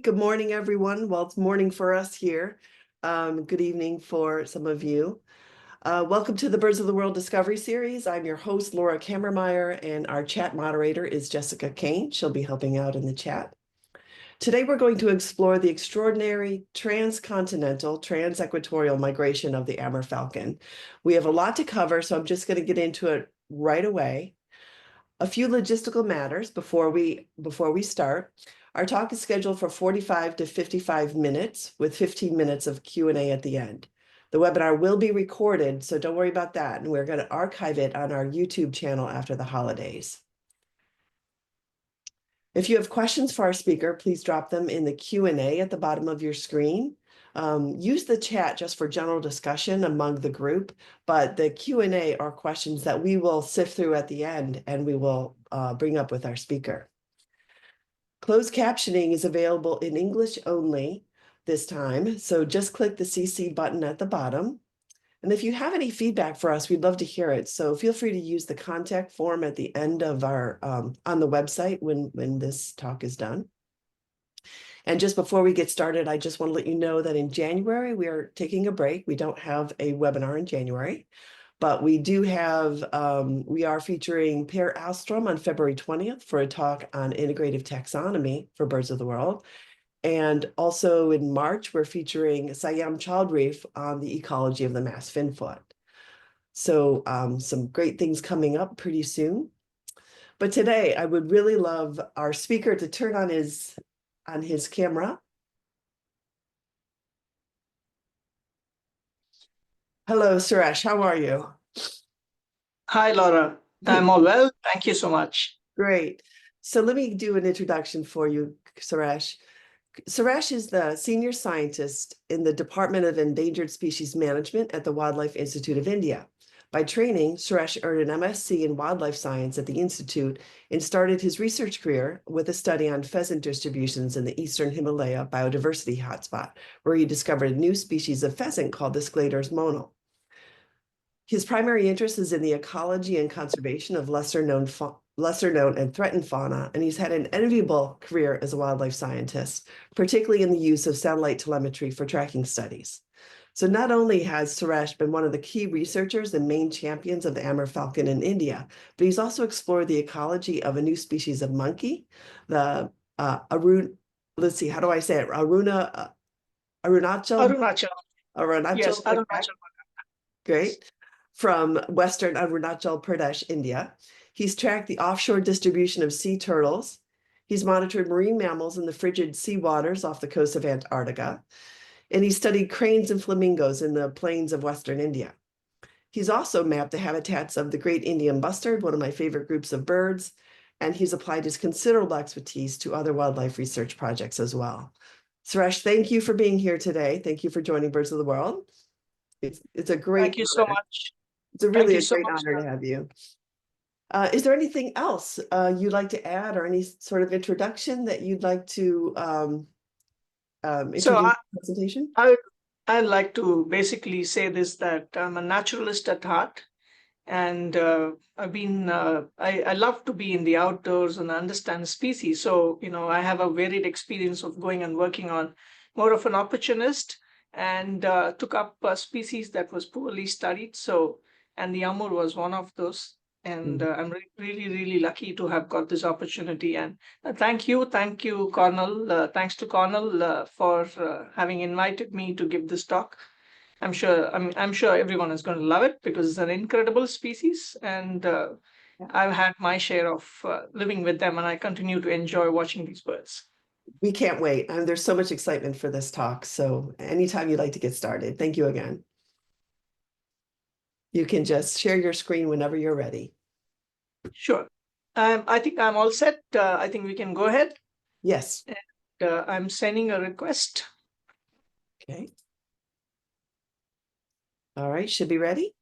Good morning, everyone. Well, it's morning for us here. Good evening for some of you. Welcome to the Birds of the World Discovery Series. I'm your host, Laura Kammermeyer, and our chat moderator is Jessica Kane. She'll be helping out in the chat. Today, we're going to explore the extraordinary transcontinental, transequatorial migration of the Amur Falcon. We have a lot to cover, so I'm just going to get into it right away. A few logistical matters before we start. Our talk is scheduled for 45 to 55 minutes with 15 minutes of Q&A at the end. The webinar will be recorded, so don't worry about that. And we're going to archive it on our YouTube channel after the holidays. If you have questions for our speaker, please drop them in the Q&A at the bottom of your screen. Use the chat just for general discussion among the group, but the Q&A are questions that we will sift through at the end and we will bring up with our speaker. Closed captioning is available in English only this time, so just click the CC button at the bottom. And if you have any feedback for us, we'd love to hear it. So feel free to use the contact form at the end of our on the website when this talk is done. And just before we get started, I just want to let you know that in January, we are taking a break. We don't have a webinar in January, but we do have, we are featuring Per Alstrom on February 20th for a talk on integrative taxonomy for birds of the world. And also in March, we're featuring Siam Chaudhry on the ecology of the mass finfoot. So some great things coming up pretty soon. But today, I would really love our speaker to turn on his camera. Hello, Suresh. How are you? Hi, Laura. I'm all well. Thank you so much. Great. So let me do an introduction for you, Suresh. Suresh is the senior scientist in the Department of Endangered Species Management at the Wildlife Institute of India. By training, Suresh earned an MSc in wildlife science at the Institute and started his research career with a study on pheasant distributions in the Eastern Himalaya biodiversity hotspot, where he discovered a new species of pheasant called the Sclater's monal. His primary interest is in the ecology and conservation of lesser known and threatened fauna, and he's had an enviable career as a wildlife scientist, particularly in the use of satellite telemetry for tracking studies. So not only has Suresh been one of the key researchers and main champions of the Amur Falcon in India, but he's also explored the ecology of a new species of monkey, the let's see, how do I say it? Arunachal? Arunachal. Yes, Arunachal. Great. From Western Arunachal Pradesh, India. He's tracked the offshore distribution of sea turtles. He's monitored marine mammals in the frigid sea waters off the coast of Antarctica. And he studied cranes and flamingos in the plains of Western India. He's also mapped the habitats of the great Indian bustard, one of my favorite groups of birds, and he's applied his considerable expertise to other wildlife research projects as well. Suresh, thank you for being here today. Thank you for joining Birds of the World. It's a great Thank you so much. It's a really great honor to have you. Is there anything else you'd like to add or any sort of introduction that you'd like to introduce the presentation? I'd like to basically say this, that I'm a naturalist at heart, and I love to be in the outdoors and understand species. So, I have a varied experience of going and working on more of an opportunist, and took up a species that was poorly studied. And the Amur was one of those. And I'm really, really lucky to have got this opportunity. And thank you, Cornell. Thanks to Cornell for having invited me to give this talk. I'm sure everyone is going to love it because it's an incredible species, and I've had my share of living with them, and I continue to enjoy watching these birds. We can't wait. There's so much excitement for this talk. So anytime you'd like to get started, thank you again. You can just share your screen whenever you're ready. Sure. I think I'm all set. I think we can go ahead. Yes. And, I'm sending a request. Okay. All right, should be ready.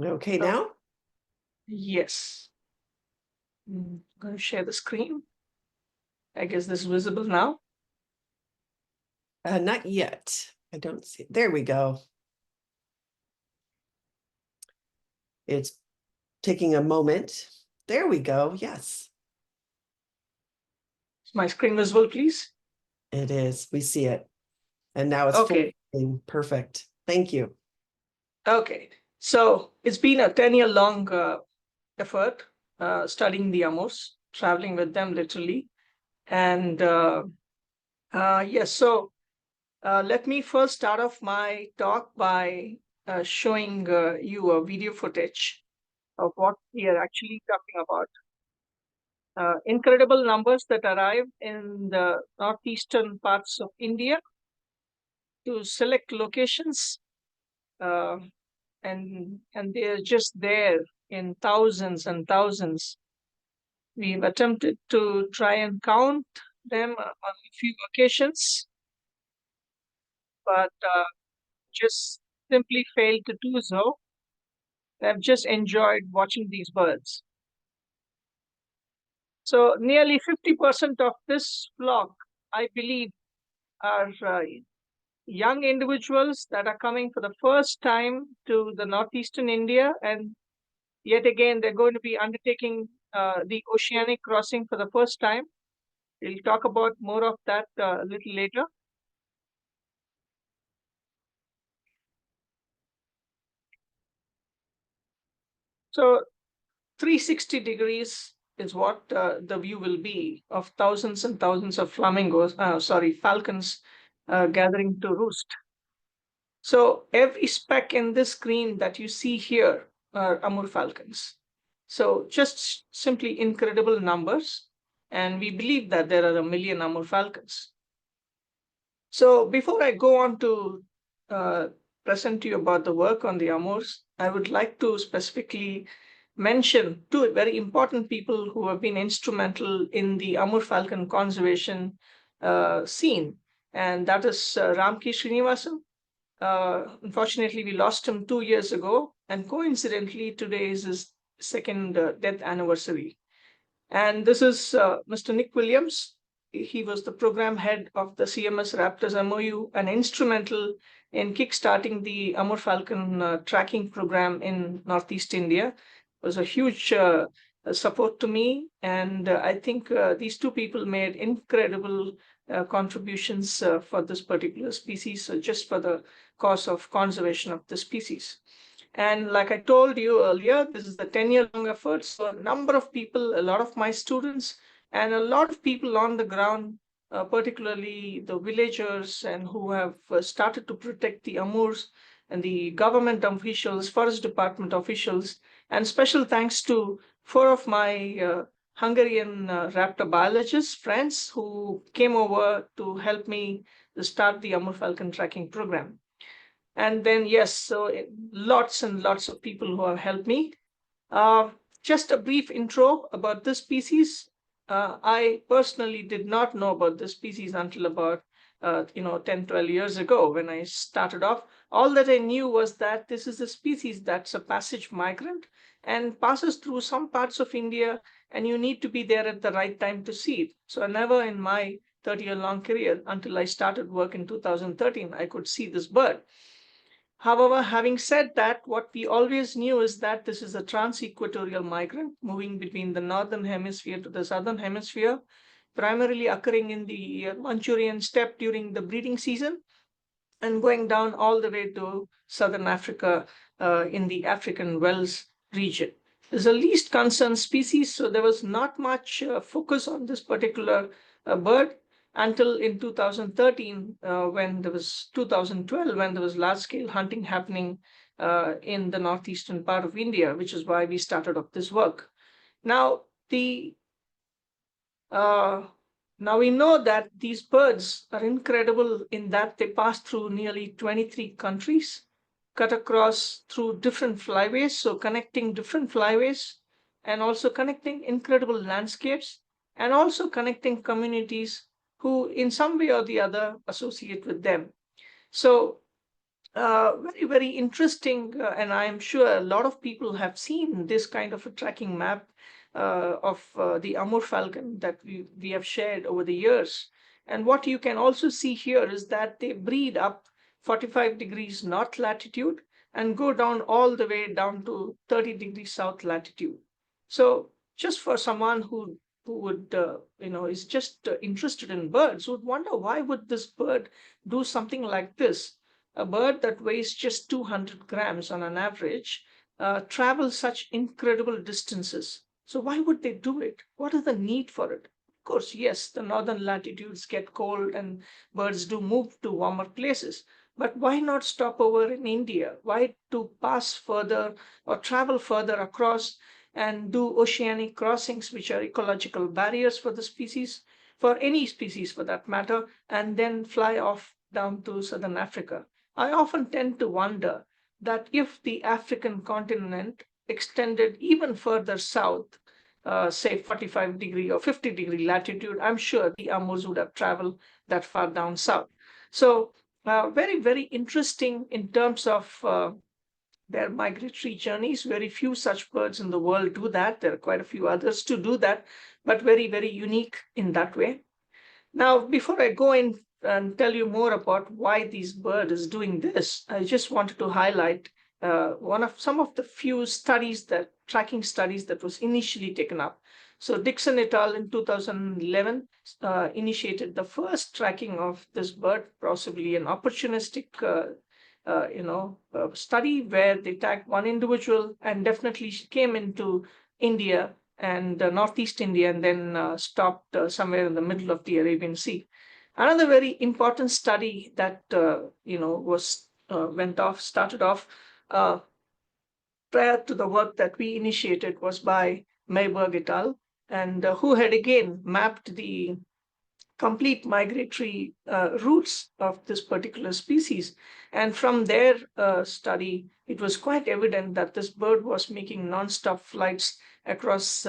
Okay, now? Yes. I'm going to share the screen. I guess this is visible now. Not yet. I don't see, there we go. It's taking a moment. There we go, yes. Is my screen visible, please? It is, we see it. And now it's Okay. full. Perfect, thank you. Okay, so it's been a 10-year long effort studying the Amurs, traveling with them literally. And yes, so let me first start off my talk by showing you a video footage of what we are actually talking about. Incredible numbers that arrive in the northeastern parts of India to select locations, uh, and they're just there in thousands and thousands. We've attempted to try and count them on a few occasions, but just simply failed to do so. I've just enjoyed watching these birds. So nearly 50% of this flock, I believe, are young individuals that are coming for the first time to the northeastern India, and yet again they're going to be undertaking the oceanic crossing for the first time. We'll talk about more of that a little later. So 360 degrees is what the view will be of thousands and thousands of falcons gathering to roost. So every speck in this screen that you see here are Amur falcons. So just simply incredible numbers. And we believe that there are 1 million Amur falcons. So before I go on to present to you about the work on the Amurs, I would like to specifically mention two very important people who have been instrumental in the Amur falcon conservation scene. And that is Ramki Srinivasan. Unfortunately, we lost him 2 years ago. And coincidentally, today is his second death anniversary. And this is Mr. Nick Williams. He was the program head of the CMS Raptors MOU and instrumental in kickstarting the Amur Falcon tracking program in Northeast India. It was a huge support to me. And I think these two people made incredible contributions for this particular species, just for the cause of conservation of the species. And like I told you earlier, this is a 10-year long effort. So a number of people, a lot of my students, and a lot of people on the ground, particularly the villagers and who have started to protect the Amurs, and the government officials, forest department officials, and special thanks to 4 of my Hungarian raptor biologists, friends who came over to help me to start the Amur Falcon tracking program. And then, yes, so lots and lots of people who have helped me. Just a brief intro about this species. I personally did not know about this species until about 10, 12 years ago when I started off. All that I knew was that this is a species that's a passage migrant and passes through some parts of India, and you need to be there at the right time to see it. So never in my 30-year long career until I started work in 2013, I could see this bird. However, having said that, what we always knew is that this is a trans-equatorial migrant moving between the northern hemisphere to the southern hemisphere, primarily occurring in the Manchurian steppe during the breeding season and going down all the way to southern Africa in the African Wells region. It's a least concern species, so there was not much focus on this particular bird until in 2013 when there was 2012 when there was large-scale hunting happening in the northeastern part of India, which is why we started off this work. Now now we know that these birds are incredible in that they pass through nearly 23 countries, cut across through different flyways, so connecting different flyways, and also connecting incredible landscapes, and also connecting communities who in some way or the other associate with them. So very, very interesting. And I am sure a lot of people have seen this kind of a tracking map of the Amur Falcon that we have shared over the years. And what you can also see here is that they breed up 45 degrees north latitude and go down all the way down to 30 degrees south latitude. So just for someone who would is just interested in birds, would wonder, why would this bird do something like this? A bird that weighs just 200 grams on an average travels such incredible distances. So why would they do it? What is the need for it? Of course, yes, the northern latitudes get cold and birds do move to warmer places. But why not stop over in India? Why to pass further or travel further across and do oceanic crossings, which are ecological barriers for the species, for any species for that matter, and then fly off down to southern Africa? I often tend to wonder that if the African continent extended even further south, say 45-degree or 50-degree latitude, I'm sure the Amurs would have traveled that far down south. So very, very interesting in terms of their migratory journeys. Very few such birds in the world do that. There are quite a few others to do that, but very, very unique in that way. Now, before I go in and tell you more about why this bird is doing this, I just wanted to highlight some of the few studies, that tracking studies that was initially taken up. So Dixon et al. In 2011 initiated the first tracking of this bird, possibly an opportunistic study where they tagged one individual and definitely came into India and Northeast India, and then stopped somewhere in the middle of the Arabian Sea. Another very important study that started off prior to the work that we initiated was by Mayberg et al., and who had again mapped the complete migratory routes of this particular species. And from their study, it was quite evident that this bird was making nonstop flights across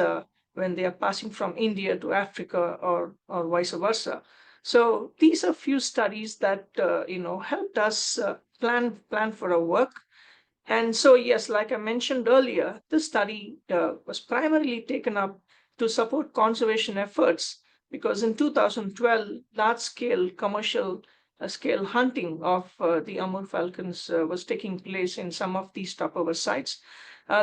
when they are passing from India to Africa, or vice versa. So these are few studies that helped us plan for our work. And so, yes, like I mentioned earlier, this study was primarily taken up to support conservation efforts, because in 2012, large-scale commercial scale hunting of the Amur Falcons was taking place in some of these stopover sites.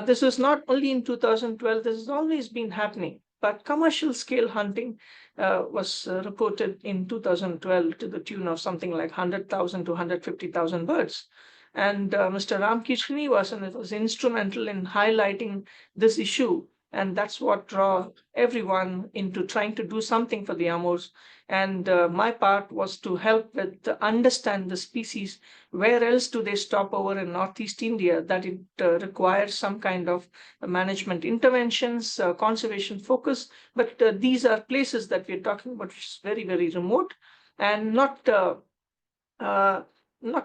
This was not only in 2012, this has always been happening, but commercial scale hunting was reported in 2012 to the tune of something like 100,000 to 150,000 birds. And Mr. Ramkishan was instrumental in highlighting this issue. And that's what draw everyone into trying to do something for the Amurs. And my part was to help with understand the species. Where else do they stop over in Northeast India that it requires some kind of management interventions, conservation focus. But these are places that we're talking about, which is very, very remote, and not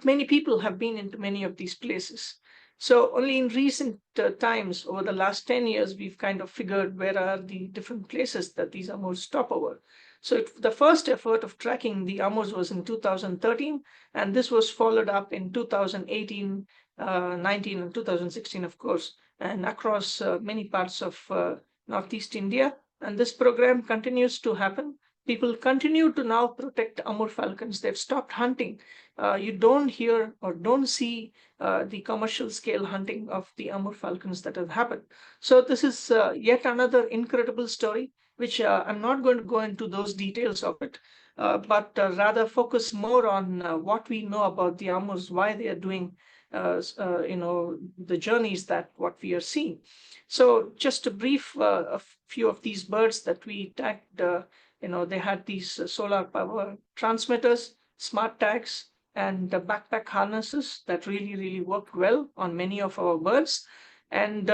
many people have been into many of these places. So only in recent times, over the last 10 years, we've kind of figured where are the different places that these Amurs stop over. So the first effort of tracking the Amurs was in 2013, and this was followed up in 2018, 19, and 2016, of course, and across many parts of Northeast India. And this program continues to happen. People continue to now protect Amur falcons. They've stopped hunting. You don't hear or don't see the commercial scale hunting of the Amur falcons that have happened. So this is yet another incredible story, which I'm not going to go into those details of it, but rather focus more on what we know about the Amurs, why they are doing the journeys that what we are seeing. So just a brief a few of these birds that we tagged. They had these solar power transmitters, smart tags, and backpack harnesses that really, really worked well on many of our birds. And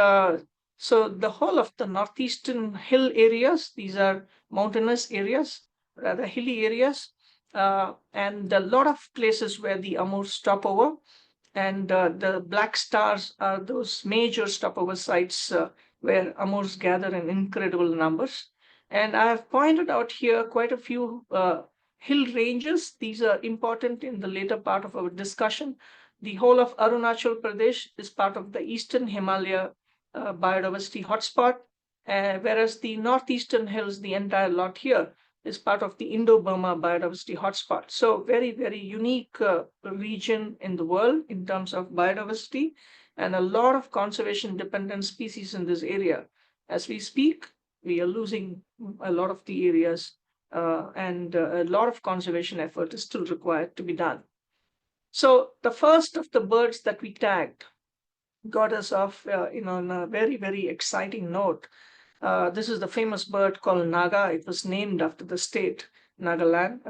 so the whole of the northeastern hill areas, these are mountainous areas, rather hilly areas, and a lot of places where the Amurs stop over. And the black stars are those major stopover sites where Amurs gather in incredible numbers. And I have pointed out here quite a few hill ranges. These are important in the later part of our discussion. The whole of Arunachal Pradesh is part of the Eastern Himalaya biodiversity hotspot, whereas the northeastern hills, the entire lot here, is part of the Indo-Burma biodiversity hotspot. So very, very unique region in the world in terms of biodiversity, and a lot of conservation dependent species in this area. As we speak, we are losing a lot of the areas, and a lot of conservation effort is still required to be done. So the first of the birds that we tagged got us off, on a very, very exciting note. This is the famous bird called Naga. It was named after the state Nagaland.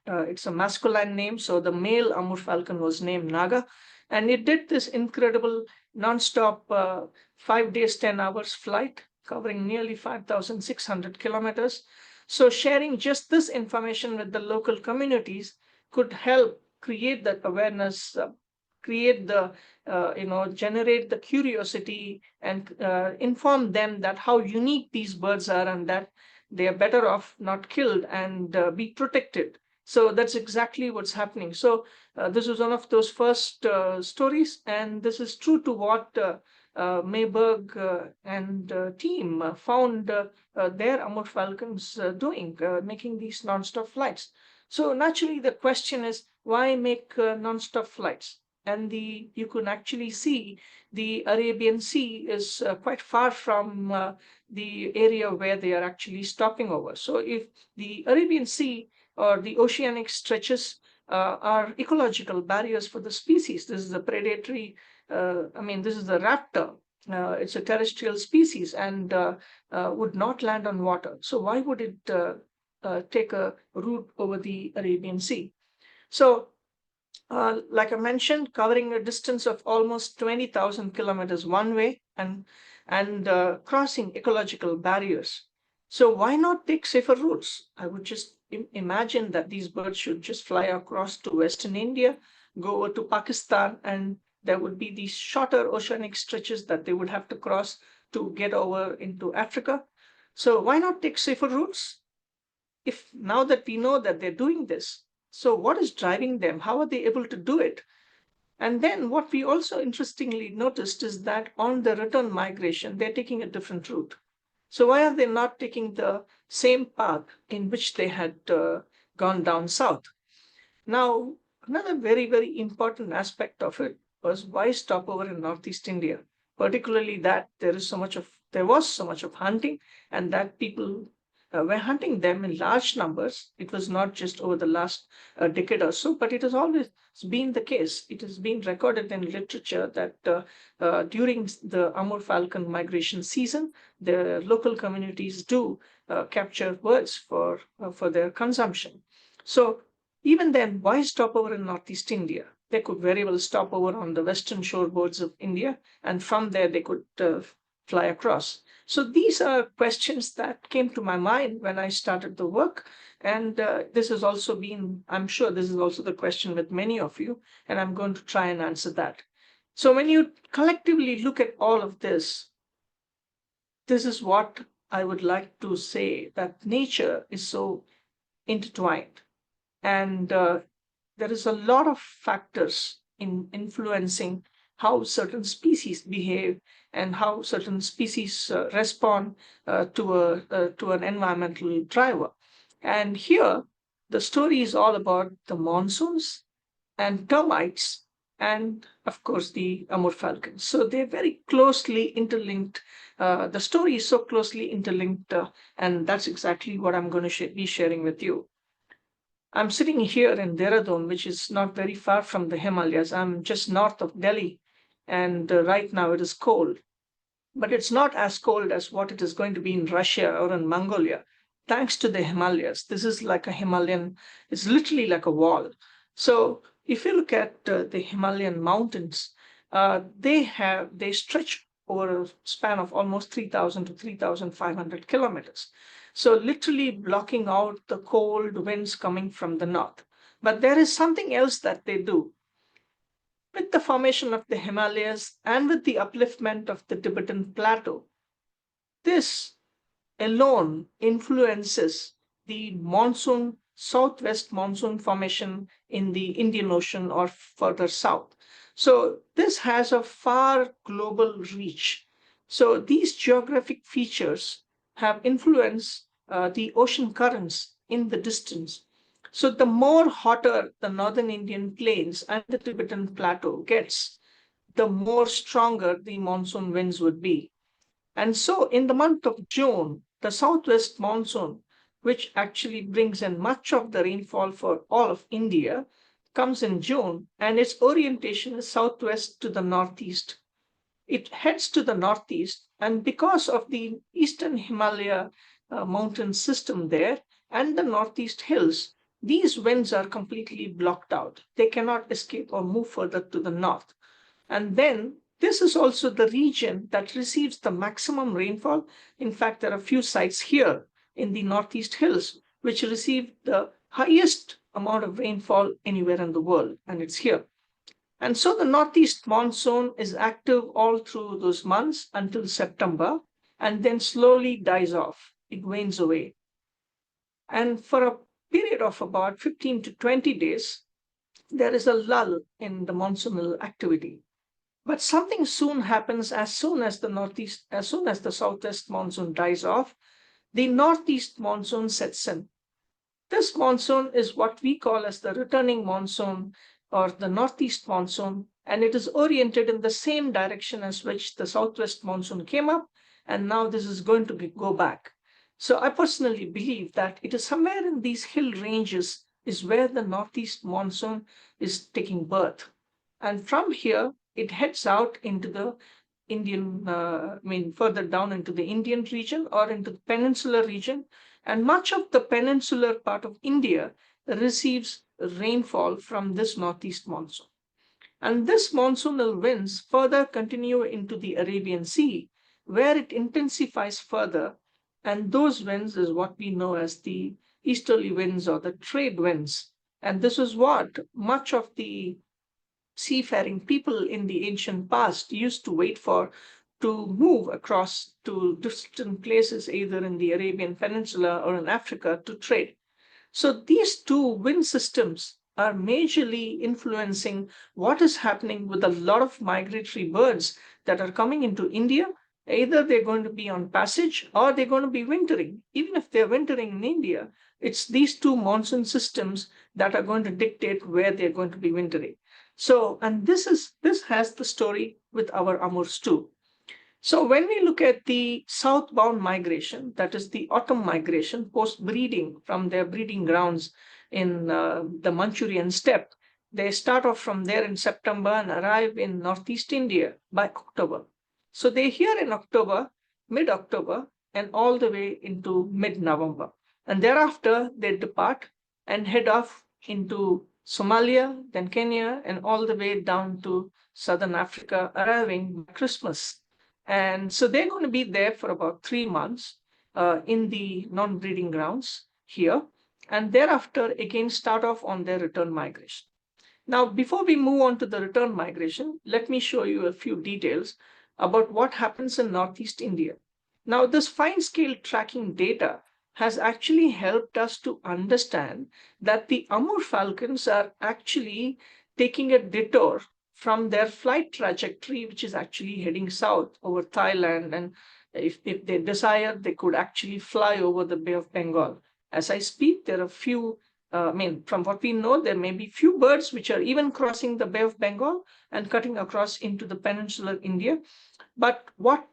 It's a masculine name, so the male Amur Falcon was named Naga, and it did this incredible non-stop 5 days, 10 hours flight, covering nearly 5,600 kilometers. So sharing just this information with the local communities could help create that awareness, create the generate the curiosity, and inform them that how unique these birds are, and that they are better off not killed and be protected. So that's exactly what's happening. So this was one of those first stories, and this is true to what Mayberg and team found their Amur Falcons doing, making these non-stop flights. So naturally, the question is, why make non-stop flights? And you can actually see the Arabian Sea is quite far from the area where they are actually stopping over. So if the Arabian Sea or the oceanic stretches are ecological barriers for the species, this is a predatory, this is a raptor. It's a terrestrial species and would not land on water. So why would it take a route over the Arabian Sea? So like I mentioned, covering a distance of almost 20,000 kilometers one way, and crossing ecological barriers. So why not take safer routes? I would just imagine that these birds should just fly across to Western India, go over to Pakistan, and there would be these shorter oceanic stretches that they would have to cross to get over into Africa. So why not take safer routes? If now that we know that they're doing this, so what is driving them? How are they able to do it? And then what we also interestingly noticed is that on the return migration, they're taking a different route. So why are they not taking the same path in which they had gone down south? Now, another very, very important aspect of it was why stop over in Northeast India, particularly that there was so much of hunting, and that people were hunting them in large numbers. It was not just over the last decade or so, but it has always been the case. It has been recorded in literature that during the Amur Falcon migration season, the local communities do capture birds for their consumption. So even then, why stop over in Northeast India? They could very well stop over on the western shoreboards of India, and from there they could fly across. So these are questions that came to my mind when I started the work. And this has also been, I'm sure this is also the question with many of you, and I'm going to try and answer that. So when you collectively look at all of this, this is what I would like to say, that nature is so intertwined. And there is a lot of factors in influencing how certain species behave and how certain species respond to an environmental driver. And here, the story is all about the monsoons and termites, and of course the Amur Falcons. So they're very closely interlinked. The story is so closely interlinked, and that's exactly what I'm going to be sharing with you. I'm sitting here in Dehradun, which is not very far from the Himalayas. I'm just north of Delhi, and right now it is cold. But it's not as cold as what it is going to be in Russia or in Mongolia, thanks to the Himalayas. This is like a Himalayan, it's literally like a wall. So if you look at the Himalayan mountains, they stretch over a span of almost 3,000 to 3,500 kilometers. So literally blocking out the cold winds coming from the north. But there is something else that they do. With the formation of the Himalayas and with the upliftment of the Tibetan plateau, this alone influences the southwest monsoon formation in the Indian Ocean or further south. So this has a far global reach. So these geographic features have influenced the ocean currents in the distance. So the more hotter the northern Indian plains and the Tibetan plateau gets, the more stronger the monsoon winds would be. And so in the month of June, the southwest monsoon, which actually brings in much of the rainfall for all of India, comes in June, and its orientation is southwest to the northeast. It heads to the northeast, and because of the eastern Himalaya mountain system there and the northeast hills, these winds are completely blocked out. They cannot escape or move further to the north. And then this is also the region that receives the maximum rainfall. In fact, there are a few sites here in the Northeast Hills which receive the highest amount of rainfall anywhere in the world, and it's here. And so the Northeast monsoon is active all through those months until September, and then slowly dies off. It wanes away. And for a period of about 15 to 20 days, there is a lull in the monsoonal activity. But something soon happens as soon as the southwest monsoon dies off, the northeast monsoon sets in. This monsoon is what we call as the returning monsoon or the northeast monsoon, and it is oriented in the same direction as which the southwest monsoon came up, and now this is going to go back. So I personally believe that it is somewhere in these hill ranges is where the northeast monsoon is taking birth. And from here, it heads out into the further down into the Indian region or into the peninsular region. And much of the peninsular part of India receives rainfall from this northeast monsoon. And this monsoonal winds further continue into the Arabian Sea, where it intensifies further. And those winds is what we know as the easterly winds or the trade winds. And this is what much of the seafaring people in the ancient past used to wait for to move across to distant places, either in the Arabian Peninsula or in Africa, to trade. So these two wind systems are majorly influencing what is happening with a lot of migratory birds that are coming into India. Either they're going to be on passage or they're going to be wintering. Even if they're wintering in India, it's these two monsoon systems that are going to dictate where they're going to be wintering. So, and this has the story with our Amurs too. So when we look at the southbound migration, that is the autumn migration, post-breeding from their breeding grounds in the Manchurian steppe, they start off from there in September and arrive in northeast India by October. So they're here in October, mid-October, and all the way into mid-November. And thereafter, they depart and head off into Somalia, then Kenya, and all the way down to southern Africa, arriving by Christmas. And so they're going to be there for about 3 months in the non-breeding grounds here, and thereafter again start off on their return migration. Now, before we move on to the return migration, let me show you a few details about what happens in Northeast India. Now, this fine-scale tracking data has actually helped us to understand that the Amur Falcons are actually taking a detour from their flight trajectory, which is actually heading south over Thailand. And if they desire, they could actually fly over the Bay of Bengal. As I speak, there are few, from what we know, there may be few birds which are even crossing the Bay of Bengal and cutting across into the peninsular India. But what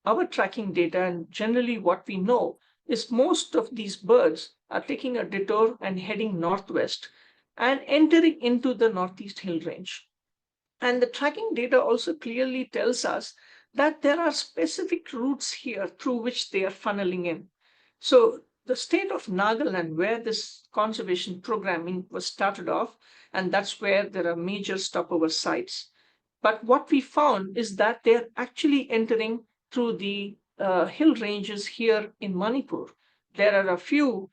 our tracking data and generally what we know is most of these birds are taking a detour and heading northwest and entering into the northeast hill range. And the tracking data also clearly tells us that there are specific routes here through which they are funneling in. So the state of Nagaland, where this conservation programming was started off, and that's where there are major stopover sites. But what we found is that they're actually entering through the hill ranges here in Manipur. There are a few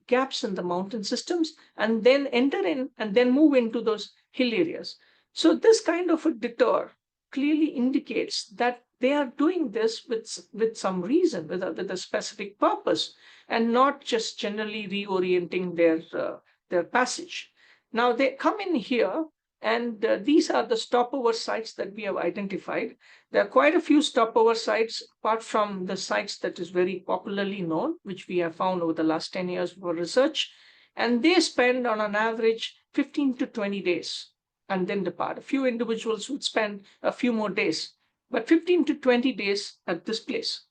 gaps in the mountain systems, and then enter in and then move into those hill areas. So this kind of a detour clearly indicates that they are doing this with some reason, with a specific purpose, and not just generally reorienting their passage. Now they come in here And these are the stopover sites that we have identified. There are quite a few stopover sites, apart from the sites that is very popularly known, which we have found over the last 10 years for research. And they spend on an average 15 to 20 days and then depart. A few individuals would spend a few more days, but 15 to 20 days at this place.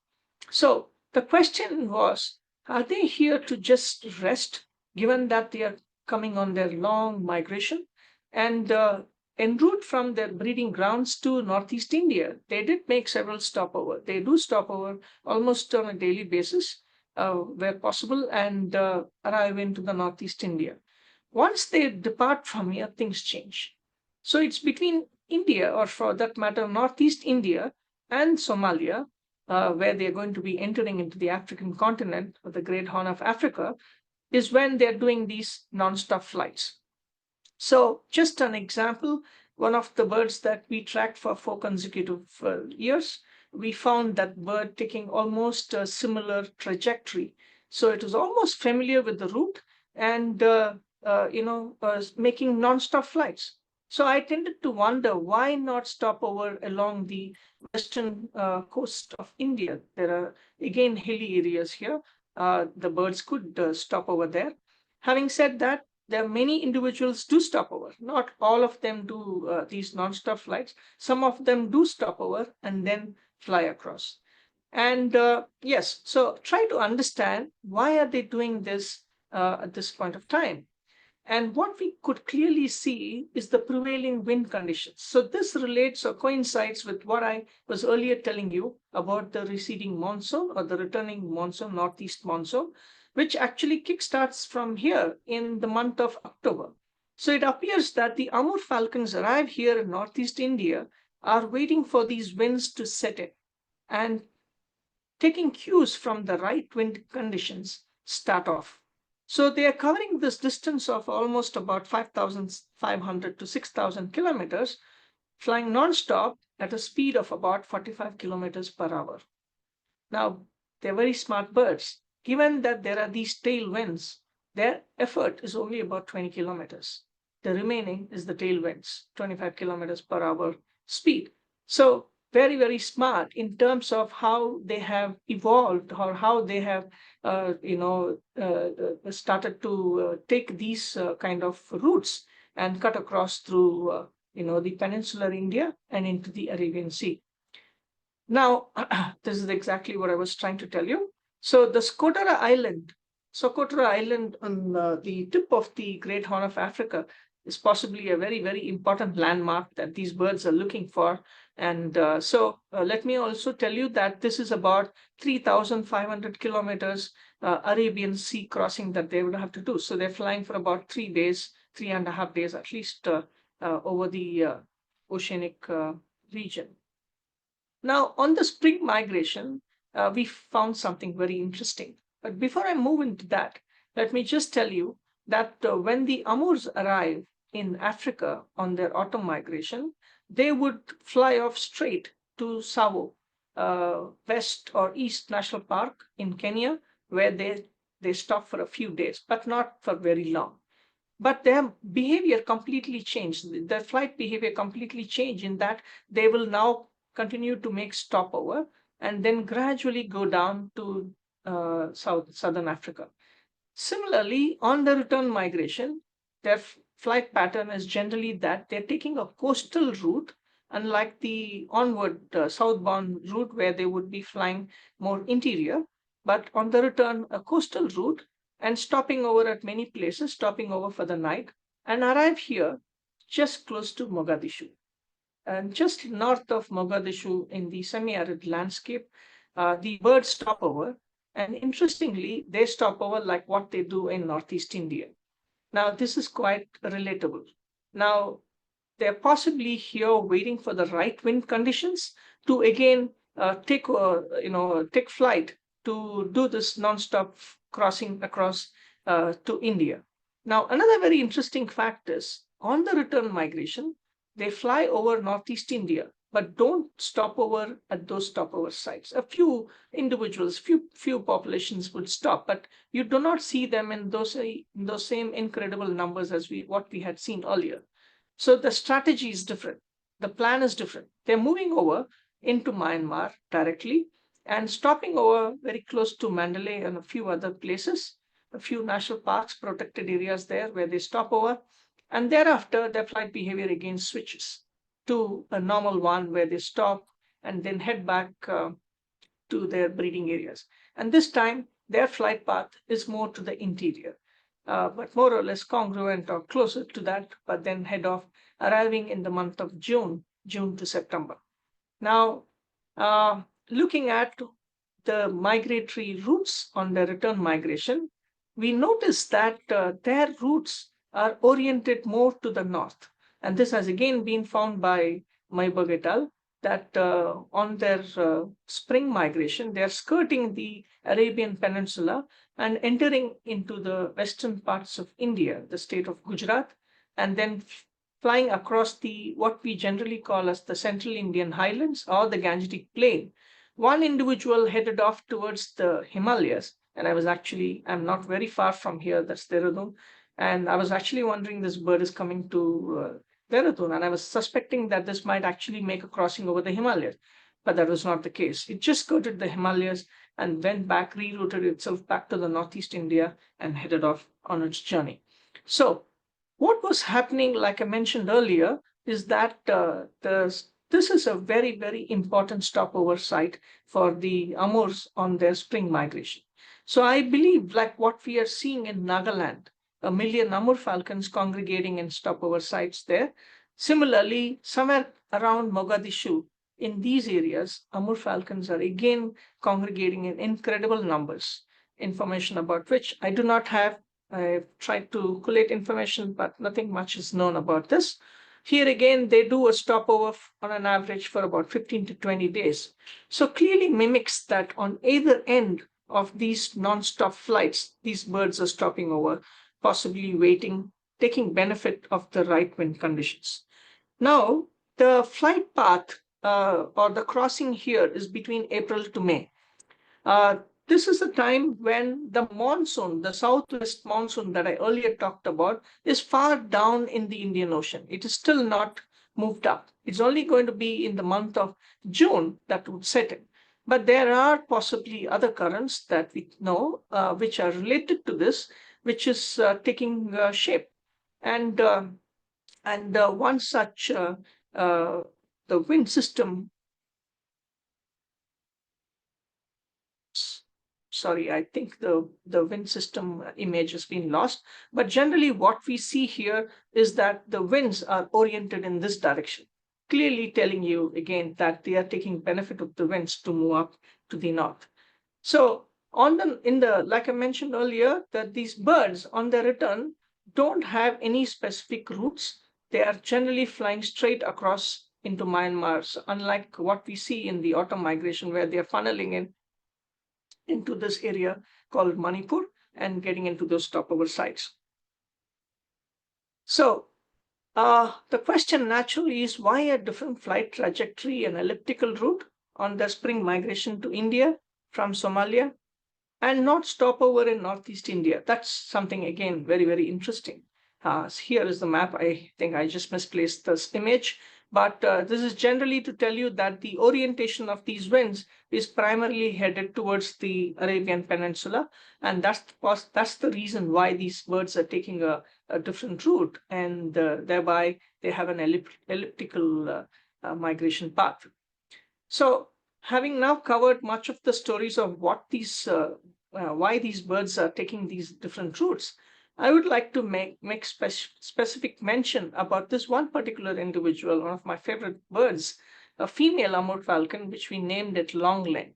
So the question was, are they here to just rest, given that they are coming on their long migration? And en route from their breeding grounds to Northeast India, they did make several stopover. They do stopover almost on a daily basis where possible and arrive into the Northeast India. Once they depart from here, things change. So it's between India, or for that matter, Northeast India and Somalia, where they're going to be entering into the African continent, or the Great Horn of Africa, is when they're doing these non-stop flights. So just an example, one of the birds that we tracked for 4 consecutive years, we found that bird taking almost a similar trajectory. So it was almost familiar with the route and making non-stop flights. So I tended to wonder, why not stop over along the western coast of India? There are again hilly areas here. The birds could stop over there. Having said that, there are many individuals do stop over. Not all of them do these non-stop flights. Some of them do stop over and then fly across. And yes, so try to understand, why are they doing this at this point of time? And what we could clearly see is the prevailing wind conditions. So this relates or coincides with what I was earlier telling you about the receding monsoon, or the returning monsoon, northeast monsoon, which actually kickstarts from here in the month of October. So it appears that the Amur Falcons arrive here in Northeast India, are waiting for these winds to set in, and taking cues from the right wind conditions, start off. So they are covering this distance of almost about 5,500 to 6,000 kilometers, flying non-stop at a speed of about 45 kilometers per hour. Now, they're very smart birds. Given that there are these tailwinds, their effort is only about 20 kilometers. The remaining is the tailwinds, 25 kilometers per hour speed. So very, very smart in terms of how they have evolved, or how they have, started to take these kind of routes and cut across through, the peninsular India and into the Arabian Sea. Now, this is exactly what I was trying to tell you. So the Socotra Island on the tip of the Great Horn of Africa is possibly a very, very important landmark that these birds are looking for. And let me also tell you that this is about 3,500 kilometers Arabian Sea crossing that they would have to do. So they're flying for about 3 days, 3.5 days at least, over the oceanic region. Now, on the spring migration, we found something very interesting. But before I move into that, let me just tell you that when the Amurs arrive in Africa on their autumn migration, they would fly off straight to Tsavo, West or East National Park in Kenya, where they stop for a few days, but not for very long. But their behavior completely changed. Their flight behavior completely changed in that they will now continue to make stopover and then gradually go down to southern Africa. Similarly, on the return migration, their flight pattern is generally that they're taking a coastal route, unlike the onward southbound route where they would be flying more interior, but on the return, a coastal route, and stopping over at many places, stopping over for the night, and arrive here just close to Mogadishu. And just north of Mogadishu in the semi-arid landscape, the birds stop over. And interestingly, they stop over like what they do in Northeast India. Now, this is quite relatable. Now, they're possibly here waiting for the right wind conditions to again take flight to do this non-stop crossing across to India. Now, another very interesting fact is, on the return migration, they fly over Northeast India, but don't stop over at those stopover sites. A few individuals, few populations would stop, but you do not see them in those same incredible numbers as what we had seen earlier. So the strategy is different. The plan is different. They're moving over into Myanmar directly and stopping over very close to Mandalay and a few other places, a few national parks, protected areas there where they stop over. And thereafter, their flight behavior again switches to a normal one where they stop and then head back to their breeding areas. And this time, their flight path is more to the interior, but more or less congruent or closer to that, but then head off, arriving in the month of June to September. Now, looking at the migratory routes on the return migration, we notice that their routes are oriented more to the north. And this has again been found by Mayberg et al. That on their spring migration, they are skirting the Arabian Peninsula and entering into the western parts of India, the state of Gujarat, and then flying across the what we generally call as the Central Indian Highlands or the Gangetic Plain. One individual headed off towards the Himalayas, and I'm not very far from here, that's Dehradun, and I was actually wondering this bird is coming to Dehradun, and I was suspecting that this might actually make a crossing over the Himalayas, but that was not the case. It just skirted the Himalayas and went back, rerouted itself back to the northeast India and headed off on its journey. So what was happening, like I mentioned earlier, is that this is a very, very important stopover site for the Amurs on their spring migration. So I believe, like what we are seeing in Nagaland, 1 million Amur Falcons congregating in stopover sites there. Similarly, somewhere around Mogadishu, in these areas, Amur Falcons are again congregating in incredible numbers, information about which I do not have. I've tried to collate information, but nothing much is known about this. Here again, they do a stopover on an average for about 15 to 20 days. So clearly mimics that on either end of these non-stop flights, these birds are stopping over, possibly waiting, taking benefit of the right wind conditions. Now, the flight path or the crossing here is between April to May. This is the time when the monsoon, the southwest monsoon that I earlier talked about, is far down in the Indian Ocean. It is still not moved up. It's only going to be in the month of June that would set in. But there are possibly other currents that we know which are related to this, which is taking shape. And one such, the wind system, sorry, I think the wind system image has been lost. But generally what we see here is that the winds are oriented in this direction, clearly telling you again that they are taking benefit of the winds to move up to the north. So like I mentioned earlier, that these birds on their return don't have any specific routes. They are generally flying straight across into Myanmar, so unlike what we see in the autumn migration, where they are funneling into this area called Manipur and getting into those stopover sites. So the question naturally is, why a different flight trajectory and elliptical route on the spring migration to India from Somalia and not stop over in Northeast India? That's something, again, very, very interesting. Here is the map. I think I just misplaced this image, but this is generally to tell you that the orientation of these winds is primarily headed towards the Arabian Peninsula, and that's the reason why these birds are taking a different route, and thereby they have an elliptical migration path. So, having now covered much of the stories of what why these birds are taking these different routes, I would like to make specific mention about this one particular individual, one of my favorite birds, a female Amur Falcon, which we named it Longlen.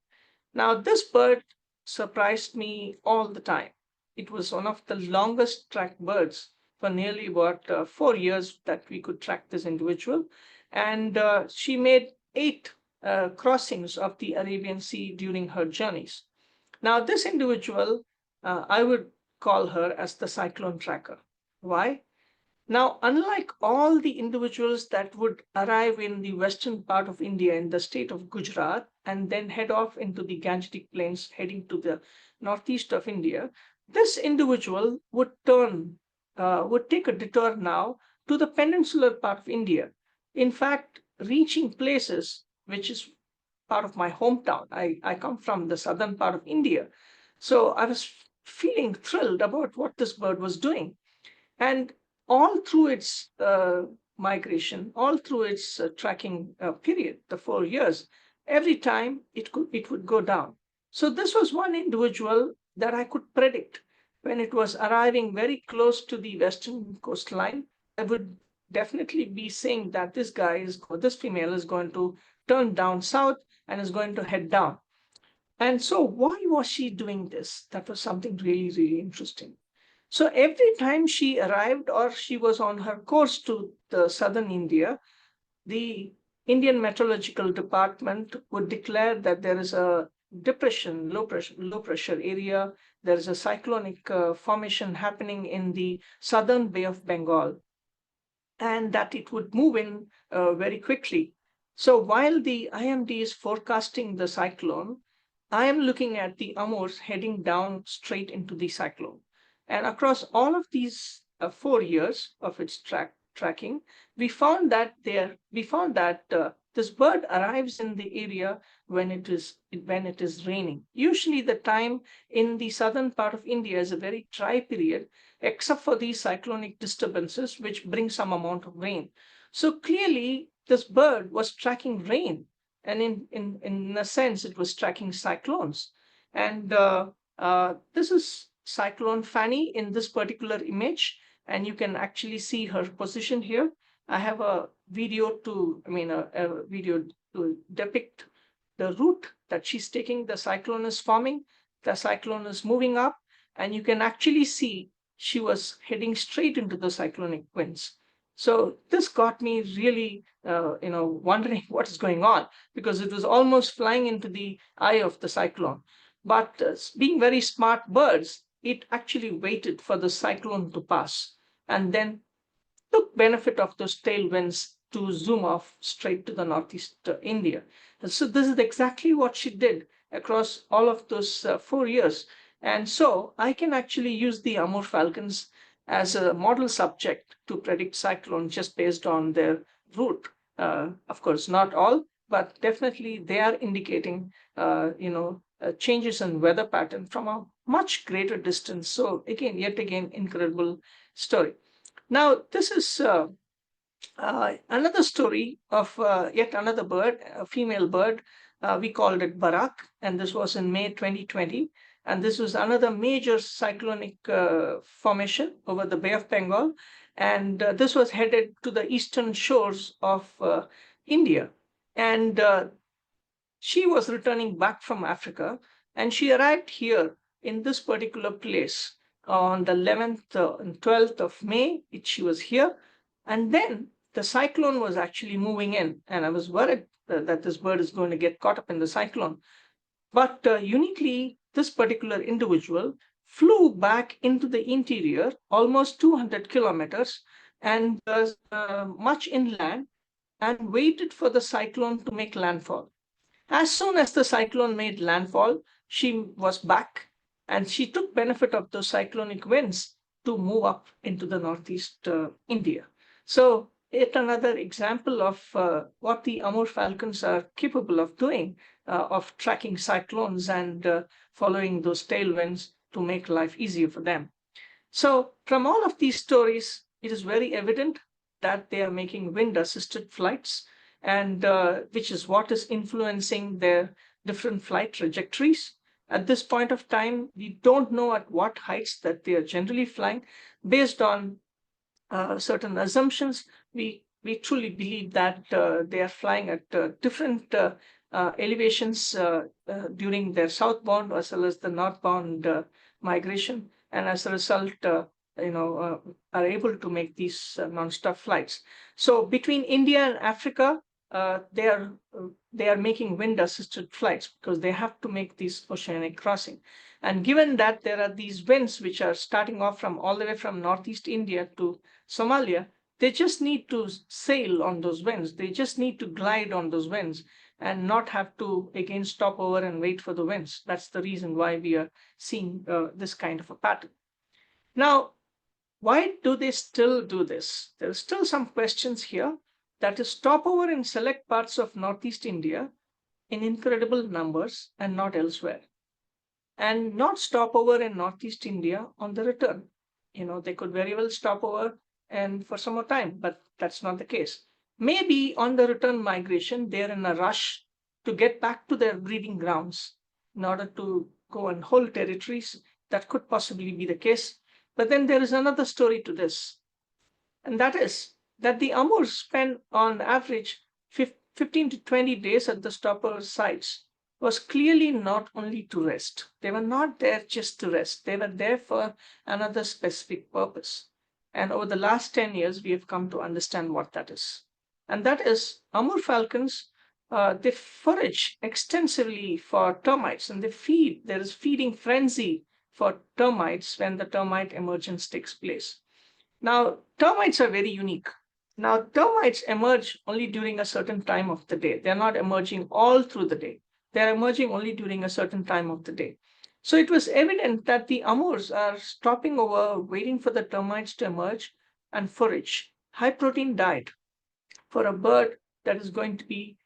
Now, this bird surprised me all the time. It was one of the longest tracked birds for nearly about 4 years that we could track this individual. And she made 8 crossings of the Arabian Sea during her journeys. Now, this individual, I would call her as the cyclone tracker. Why? Now, unlike all the individuals that would arrive in the western part of India in the state of Gujarat and then head off into the Gangetic Plains heading to the northeast of India, this individual would take a detour now to the peninsular part of India. In fact, reaching places which is part of my hometown. I come from the southern part of India. So I was feeling thrilled about what this bird was doing. And all through its migration, all through its tracking period, the 4 years, every time it would go down. So this was one individual that I could predict when it was arriving very close to the western coastline. I would definitely be saying that this female is going to turn down south and is going to head down. And so why was she doing this? That was something really, really interesting. So every time she arrived or she was on her course to the southern India, the Indian Meteorological Department would declare that there is a depression, low pressure area. There is a cyclonic formation happening in the southern Bay of Bengal, and that it would move in very quickly. So while the IMD is forecasting the cyclone, I am looking at the Amurs heading down straight into the cyclone. And across all of these 4 years of its tracking, we found that this bird arrives in the area when it is raining. Usually, the time in the southern part of India is a very dry period, except for these cyclonic disturbances, which bring some amount of rain. So clearly, this bird was tracking rain, and in a sense, it was tracking cyclones. And this is Cyclone Fanny in this particular image, and you can actually see her position here. I have a video a video to depict the route that she's taking. The cyclone is forming, the cyclone is moving up, and you can actually see she was heading straight into the cyclonic winds. So this got me really, wondering what is going on, because it was almost flying into the eye of the cyclone. But being very smart birds, it actually waited for the cyclone to pass and then took benefit of those tailwinds to zoom off straight to the northeast India. And so this is exactly what she did across all of those 4 years. And so I can actually use the Amur Falcons as a model subject to predict cyclones just based on their route. Of course, not all, but definitely they are indicating, changes in weather pattern from a much greater distance. So again, yet again, incredible story. Now, this is another story of yet another bird, a female bird. We called it Barak, and this was in May 2020. And this was another major cyclonic formation over the Bay of Bengal. And this was headed to the eastern shores of India. And she was returning back from Africa, and she arrived here in this particular place on the 11th and 12th of May. She was here, and then the cyclone was actually moving in, and I was worried that this bird is going to get caught up in the cyclone. But uniquely, this particular individual flew back into the interior, almost 200 kilometers, and much inland, and waited for the cyclone to make landfall. As soon as the cyclone made landfall, she was back, and she took benefit of those cyclonic winds to move up into the northeast India. So yet another example of what the Amur Falcons are capable of doing, of tracking cyclones and following those tailwinds to make life easier for them. So from all of these stories, it is very evident that they are making wind-assisted flights, and which is what is influencing their different flight trajectories. At this point of time, we don't know at what heights that they are generally flying. Based on certain assumptions, we truly believe that they are flying at different elevations during their southbound as well as the northbound migration, and as a result, are able to make these non-stop flights. So between India and Africa, they are making wind-assisted flights because they have to make this oceanic crossing. And given that there are these winds which are starting off from all the way from northeast India to Somalia, they just need to sail on those winds. They just need to glide on those winds and not have to again stop over and wait for the winds. That's the reason why we are seeing this kind of a pattern. Now, Why do they still do this? There are still some questions here. That is, stopover in select parts of Northeast India in incredible numbers and not elsewhere. And not stopover in Northeast India on the return. They could very well stop over and for some more time, but that's not the case. Maybe on the return migration, they're in a rush to get back to their breeding grounds in order to go and hold territories. That could possibly be the case. But then there is another story to this, and that is that the Amurs spend on average 15 to 20 days at the stopover sites was clearly not only to rest. They were not there just to rest. They were there for another specific purpose. And over the last 10 years, we have come to understand what that is. And that is Amur falcons, they forage extensively for termites and they feed. There is feeding frenzy for termites when the termite emergence takes place. Now, termites are very unique. Now, termites emerge only during a certain time of the day. They're not emerging all through the day. They're emerging only during a certain time of the day. So it was evident that the Amurs are stopping over, waiting for the termites to emerge and forage. High protein diet for a bird that is going to be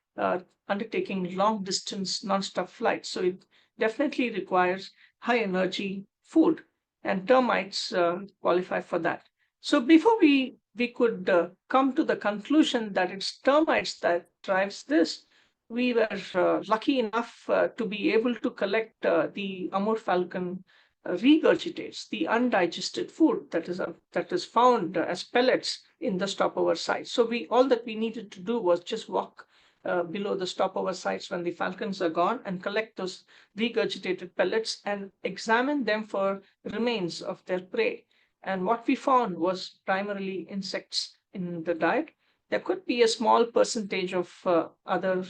undertaking long distance non-stop flights. So it definitely requires high energy food, and termites qualify for that. So before we could come to the conclusion that it's termites that drives this, we were lucky enough to be able to collect the Amur falcon regurgitates the undigested food that is found as pellets in the stopover sites. So all that we needed to do was just walk below the stopover sites when the falcons are gone and collect those regurgitated pellets and examine them for remains of their prey. And what we found was primarily insects in the diet. There could be a small percentage of other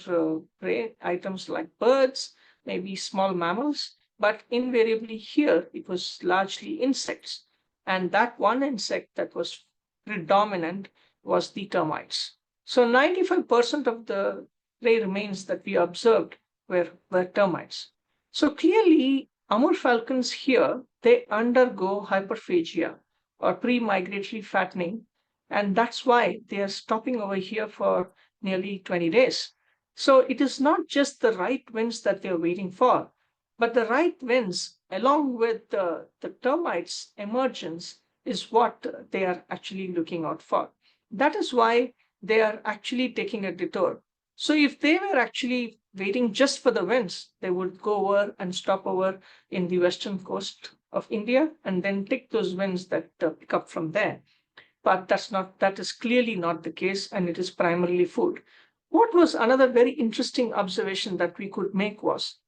prey items like birds, maybe small mammals, but invariably here it was largely insects. And that one insect that was predominant was the termites. So 95% of the prey remains that we observed were termites. So clearly, Amur falcons here, they undergo hyperphagia or pre-migratory fattening, and that's why they are stopping over here for nearly 20 days. So it is not just the right winds that they're waiting for, but the right winds, along with the termites' emergence, is what they are actually looking out for. That is why they are actually taking a detour. So if they were actually waiting just for the winds, they would go over and stop over in the western coast of India and then take those winds that pick up from there. But that is clearly not the case, and it is primarily food. What was another very interesting observation that we could make was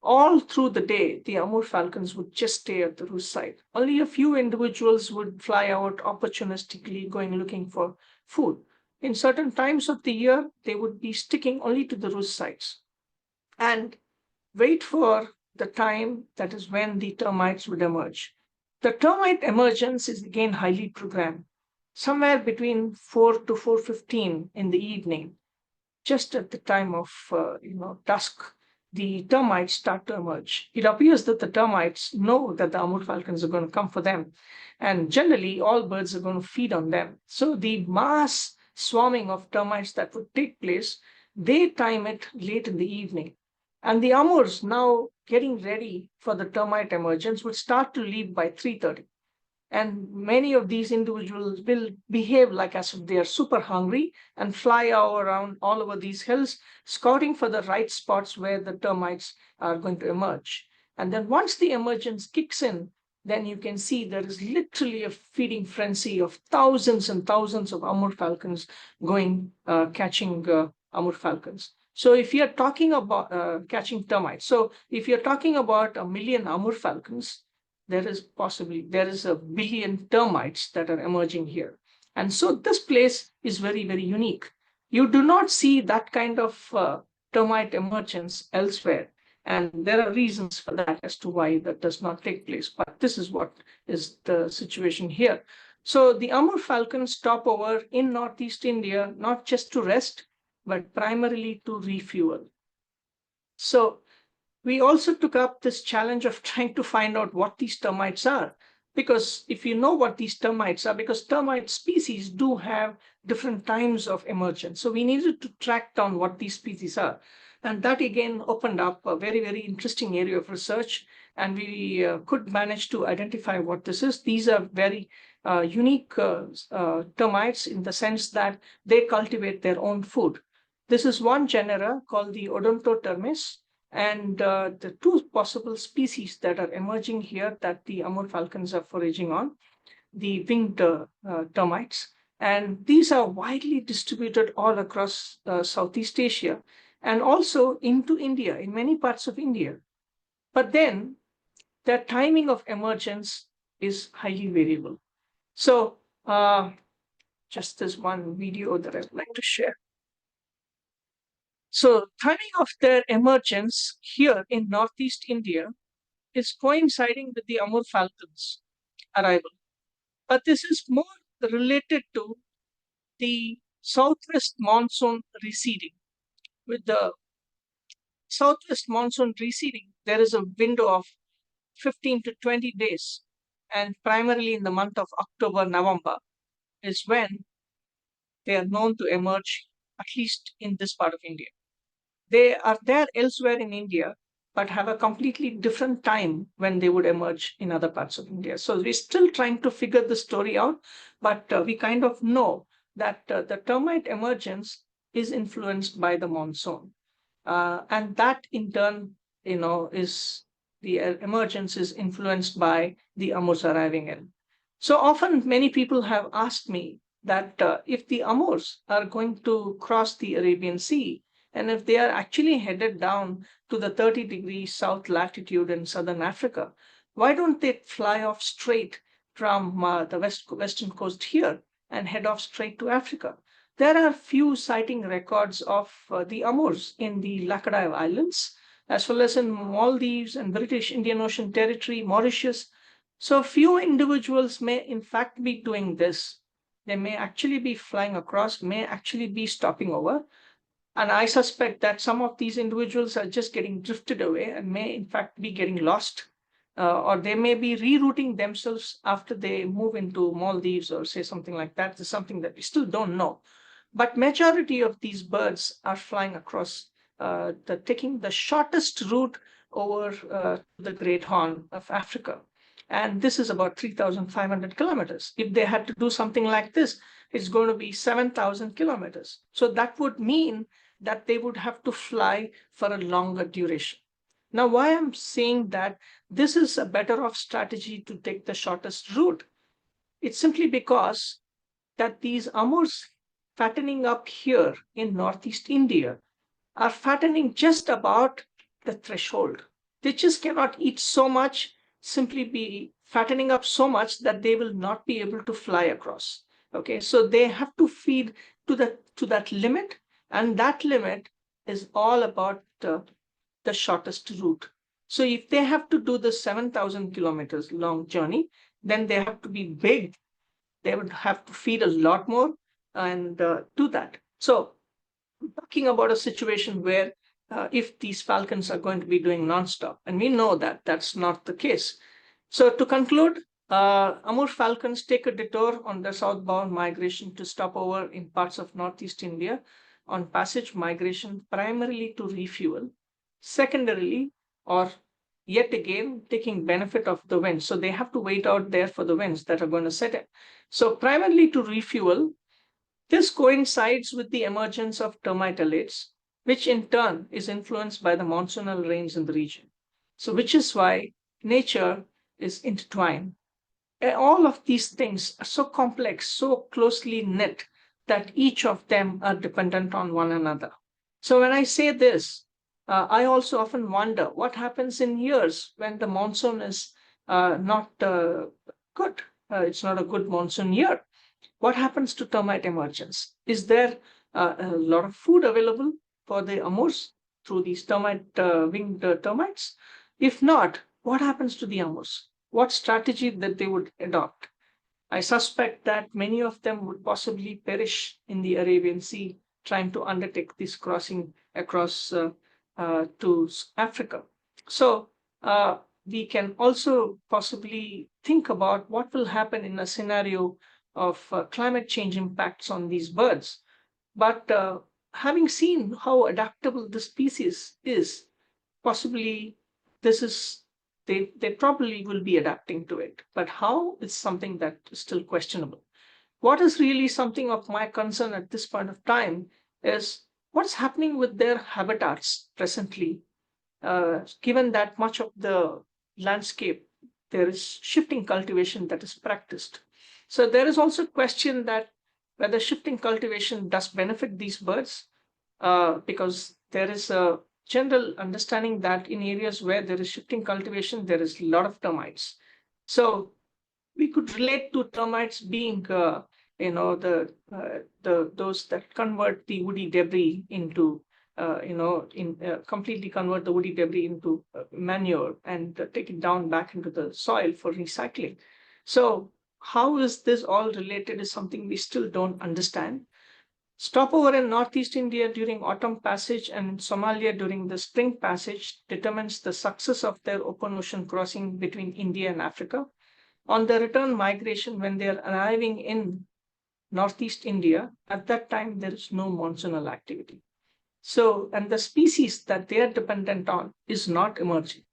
all through the day, the Amur falcons would just stay at the roost site. Only a few individuals would fly out opportunistically, going looking for food. In certain times of the year, they would be sticking only to the roost sites and wait for the time that is when the termites would emerge. The termite emergence is again highly programmed, somewhere between 4 to 4:15 in the evening, just at the time of dusk. The termites start to emerge. It appears that the termites know that the Amur falcons are going to come for them, and generally all birds are going to feed on them. So the mass swarming of termites that would take place, they time it late in the evening. And the Amurs, now getting ready for the termite emergence, would start to leave by 3:30. And many of these individuals will behave like as if they are super hungry and fly around all over these hills, scouting for the right spots where the termites are going to emerge. And then once the emergence kicks in, then you can see there is literally a feeding frenzy of thousands and thousands of Amur falcons going catching Amur falcons. So if you're talking about catching termites, so if you're talking about 1 million Amur falcons, there is a billion termites that are emerging here. And so this place is very, very unique. You do not see that kind of termite emergence elsewhere. And there are reasons for that as to why that does not take place. But this is what is the situation here. So the Amur falcons stop over in Northeast India, not just to rest, but primarily to refuel. So we also took up this challenge of trying to find out what these termites are. because if you know what these termites are, because termite species do have different times of emergence. So we needed to track down what these species are. And that again opened up a very, very interesting area of research. And we could manage to identify what this is. These are very unique termites in the sense that they cultivate their own food. This is one genera called the Odontotermes, and the two possible species that are emerging here that the Amur Falcons are foraging on, the winged termites. And these are widely distributed all across Southeast Asia and also into India, in many parts of India. But then the timing of emergence is highly variable. So just this one video that I'd like to share. So timing of their emergence here in Northeast India is coinciding with the Amur Falcons' arrival. But this is more related to the southwest monsoon receding. With the southwest monsoon receding, there is a window of 15 to 20 days, and primarily in the month of October, November is when they are known to emerge, at least in this part of India. They are there elsewhere in India, but have a completely different time when they would emerge in other parts of India. So we're still trying to figure the story out, but we kind of know that the termite emergence is influenced by the monsoon. And that in turn, is the emergence is influenced by the Amurs arriving in. So often many people have asked me that if the Amurs are going to cross the Arabian Sea, and if they are actually headed down to the 30 degrees south latitude in southern Africa, why don't they fly off straight from the western coast here and head off straight to Africa? There are few sighting records of the Amurs in the Laccadive Islands, as well as in Maldives and British Indian Ocean Territory, Mauritius. So few individuals may in fact be doing this. They may actually be flying across, may actually be stopping over. And I suspect that some of these individuals are just getting drifted away and may in fact be getting lost, or they may be rerouting themselves after they move into Maldives or say something like that. It's something that we still don't know. But majority of these birds are flying across, taking the shortest route over the Great Horn of Africa. And this is about 3,500 kilometers. If they had to do something like this, it's going to be 7,000 kilometers. So that would mean that they would have to fly for a longer duration. Now, why I'm saying that this is a better off strategy to take the shortest route, it's simply because that these Amurs fattening up here in Northeast India are fattening just about the threshold. They just cannot eat so much, simply be fattening up so much that they will not be able to fly across. Okay, so they have to feed to that limit, and that limit is all about the shortest route. So if they have to do the 7,000 kilometers long journey, then they have to be big. They would have to feed a lot more and do that. So talking about a situation where if these falcons are going to be doing nonstop, and we know that that's not the case. So to conclude, Amur falcons take a detour on their southbound migration to stop over in parts of Northeast India on passage migration, primarily to refuel, secondarily, or yet again taking benefit of the winds. So they have to wait out there for the winds that are going to set in. So primarily to refuel. This coincides with the emergence of termite alates, which in turn is influenced by the monsoonal rains in the region. So, which is why nature is intertwined. All of these things are so complex, so closely knit that each of them are dependent on one another. So, when I say this, I also often wonder what happens in years when the monsoon is not good. It's not a good monsoon year. What happens to termite emergence? Is there a lot of food available for the Amurs through these winged termites? If not, what happens to the Amurs? What strategy that they would adopt? I suspect that many of them would possibly perish in the Arabian Sea trying to undertake this crossing across to Africa. So we can also possibly think about what will happen in a scenario of climate change impacts on these birds. But having seen how adaptable the species is, possibly this is they probably will be adapting to it. But how is something that is still questionable. What is really something of my concern at this point of time is what's happening with their habitats presently, given that much of the landscape, there is shifting cultivation that is practiced. So there is also a question that whether shifting cultivation does benefit these birds, because there is a general understanding that in areas where there is shifting cultivation, there is a lot of termites. So we could relate to termites being, the those that convert the woody debris into, completely convert the woody debris into manure and take it down back into the soil for recycling. So how is this all related is something we still don't understand. Stopover in Northeast India during autumn passage and in Somalia during the spring passage determines the success of their open ocean crossing between India and Africa. On the return migration, when they are arriving in Northeast India, at that time there is no monsoonal activity. So, and the species that they are dependent on is not emerging.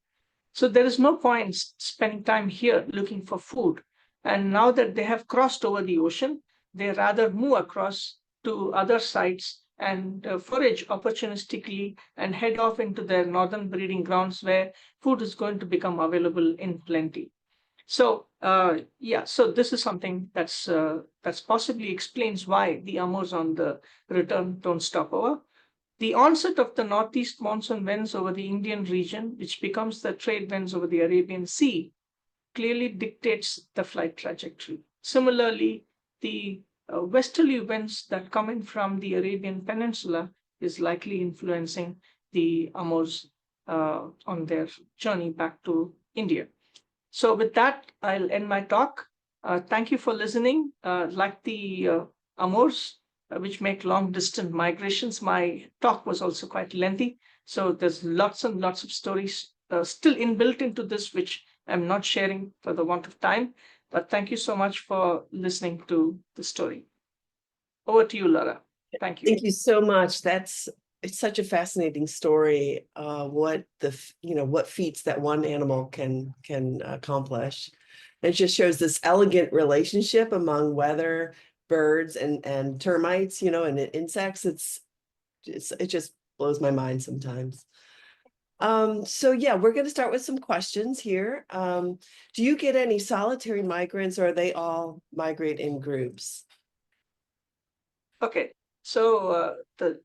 So there is no point spending time here looking for food. And now that they have crossed over the ocean, they rather move across to other sites and forage opportunistically and head off into their northern breeding grounds where food is going to become available in plenty. So so this is something that's possibly explains why the Amurs on the return don't stop over. The onset of the northeast monsoon winds over the Indian region, which becomes the trade winds over the Arabian Sea, clearly dictates the flight trajectory. Similarly, the westerly winds that come in from the Arabian Peninsula is likely influencing the Amurs on their journey back to India. So with that, I'll end my talk. Thank you for listening. Like the Amurs, which make long distance migrations, my talk was also quite lengthy. So there's lots and lots of stories still inbuilt into this, which I'm not sharing for the want of time. But thank you so much for listening to the story. Over to you, Laura. Thank you. Thank you so much. It's such a fascinating story. What what feats that one animal can accomplish. It just shows this elegant relationship among weather, birds, and termites, and insects. It just blows my mind sometimes. So yeah, we're going to start with some questions here. Do you get any solitary migrants, or they all migrate in groups? Okay, so the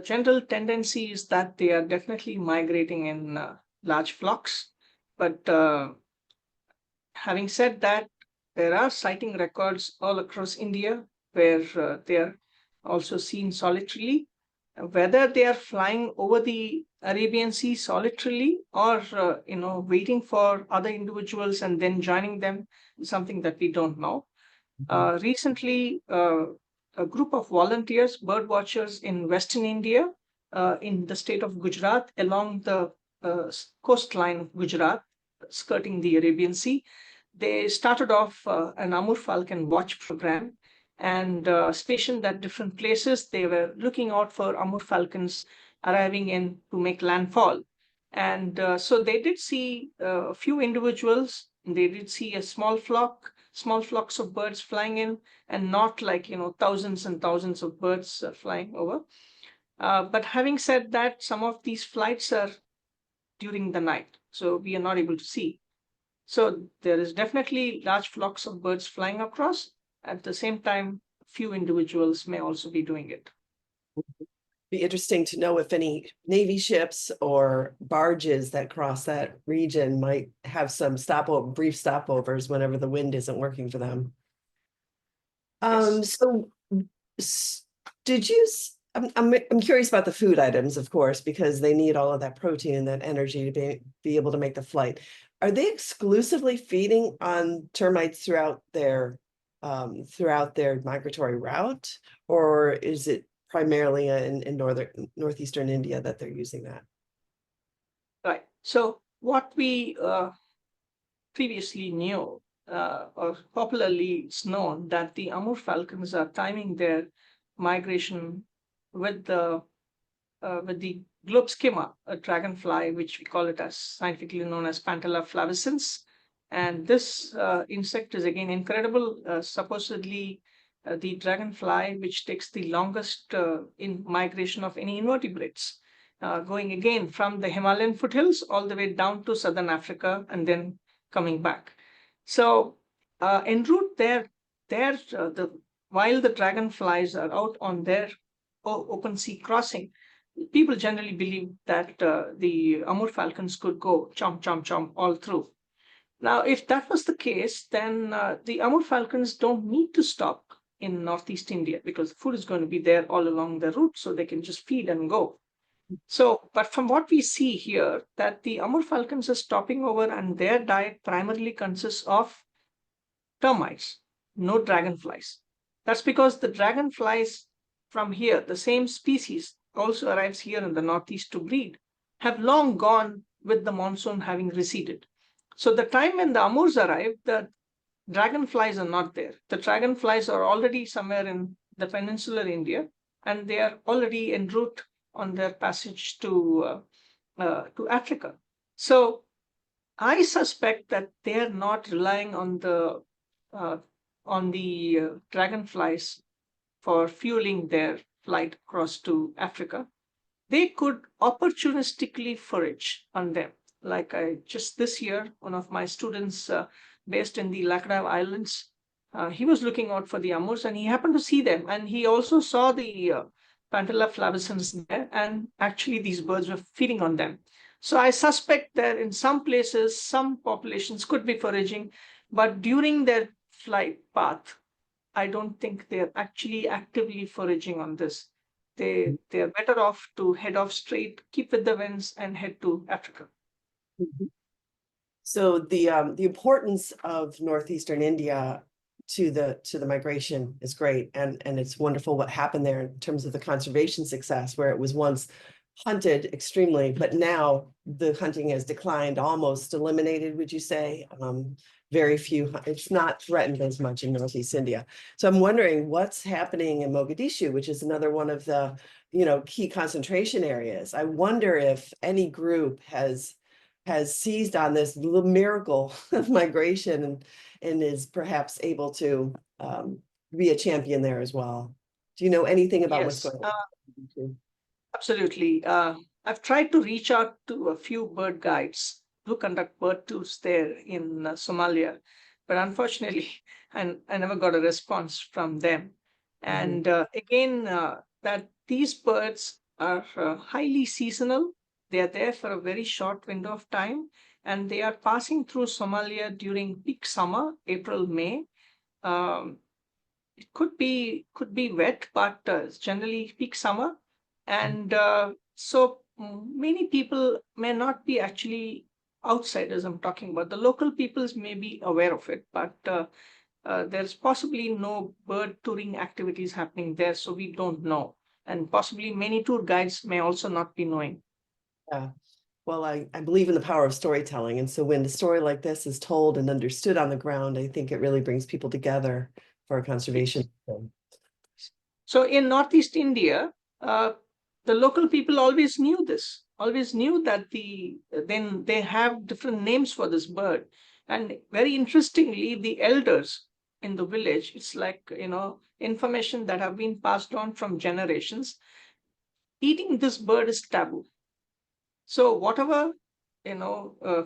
general tendency is that they are definitely migrating in large flocks. But having said that, there are sighting records all across India where they are also seen solitarily. Whether they are flying over the Arabian Sea solitarily or waiting for other individuals and then joining them is something that we don't know. Recently, a group of volunteers, bird watchers in Western India, in the state of Gujarat, along the coastline of Gujarat, skirting the Arabian Sea, they started off an Amur Falcon watch program and stationed at different places. They were looking out for Amur Falcons arriving in to make landfall. And so they did see a few individuals. They did see a small flocks of birds flying in, and not like thousands and thousands of birds flying over. But having said that, some of these flights are during the night, so we are not able to see. So there is definitely large flocks of birds flying across. At the same time, few individuals may also be doing it. Be interesting to know if any Navy ships or barges that cross that region might have some brief stopovers whenever the wind isn't working for them. Yes. So did you? I'm curious about the food items, of course, because they need all of that protein and that energy to be able to make the flight. Are they exclusively feeding on termites throughout their migratory route, or is it primarily in northeastern India that they're using that? Right. So what we previously knew, or popularly it's known that the Amur Falcons are timing their migration with the globe skimmer, a dragonfly, which we call it as scientifically known as Pantala flavescens. And this insect is again incredible. Supposedly, the dragonfly, which takes the longest in migration of any invertebrates, going again from the Himalayan foothills all the way down to southern Africa and then coming back. So, en route while the dragonflies are out on their open sea crossing, people generally believe that the Amur falcons could go chomp, chomp, chomp all through. Now, if that was the case, then the Amur falcons don't need to stop in Northeast India because food is going to be there all along the route, so they can just feed and go. So, but from what we see here, that the Amur falcons are stopping over and their diet primarily consists of termites, no dragonflies. That's because the dragonflies from here, the same species, also arrives here in the Northeast to breed, have long gone with the monsoon having receded. So the time when the Amurs arrive, the dragonflies are not there. The dragonflies are already somewhere in the peninsular India, and they are already en route on their passage to Africa. So I suspect that they are not relying uh, on the dragonflies for fueling their flight across to Africa. They could opportunistically forage on them. Like I just this year, one of my students based in the Laccadive Islands, he was looking out for the amurs and he happened to see them. And he also saw the Pantala flavescens there, and actually these birds were feeding on them. So I suspect that in some places, some populations could be foraging, but during their flight path, I don't think they're actually actively foraging on this. They're better off to head off straight, keep with the winds, and head to Africa. Mhm. So the importance of northeastern India to the migration is great, and it's wonderful what happened there in terms of the conservation success, where it was once hunted extremely, but now the hunting has declined, almost eliminated, would you say? Very few, it's not threatened as much in Northeast India. So I'm wondering what's happening in Mogadishu, which is another one of the, key concentration areas. I wonder if any group has seized on this little miracle of migration and is perhaps able to be a champion there as well. Do you know anything about what's Yes, going on? absolutely. I've tried to reach out to a few bird guides who conduct bird tours there in Somalia, but unfortunately, I never got a response from them. And again, that these birds are highly seasonal. They are there for a very short window of time, and they are passing through Somalia during peak summer, April, May. Um, it could be wet, but it's generally peak summer, and so many people may not be actually outsiders. I'm talking about the local peoples may be aware of it, but there's possibly no bird touring activities happening there, so we don't know, and possibly many tour guides may also not be knowing. Yeah. Well, I believe in the power of storytelling. And so when a story like this is told and understood on the ground, I think it really brings people together for a conservation. So in Northeast India, the local people always knew this, always knew that then they have different names for this bird. And very interestingly, the elders in the village, it's like, information that have been passed on from generations. Eating this bird is taboo. So whatever,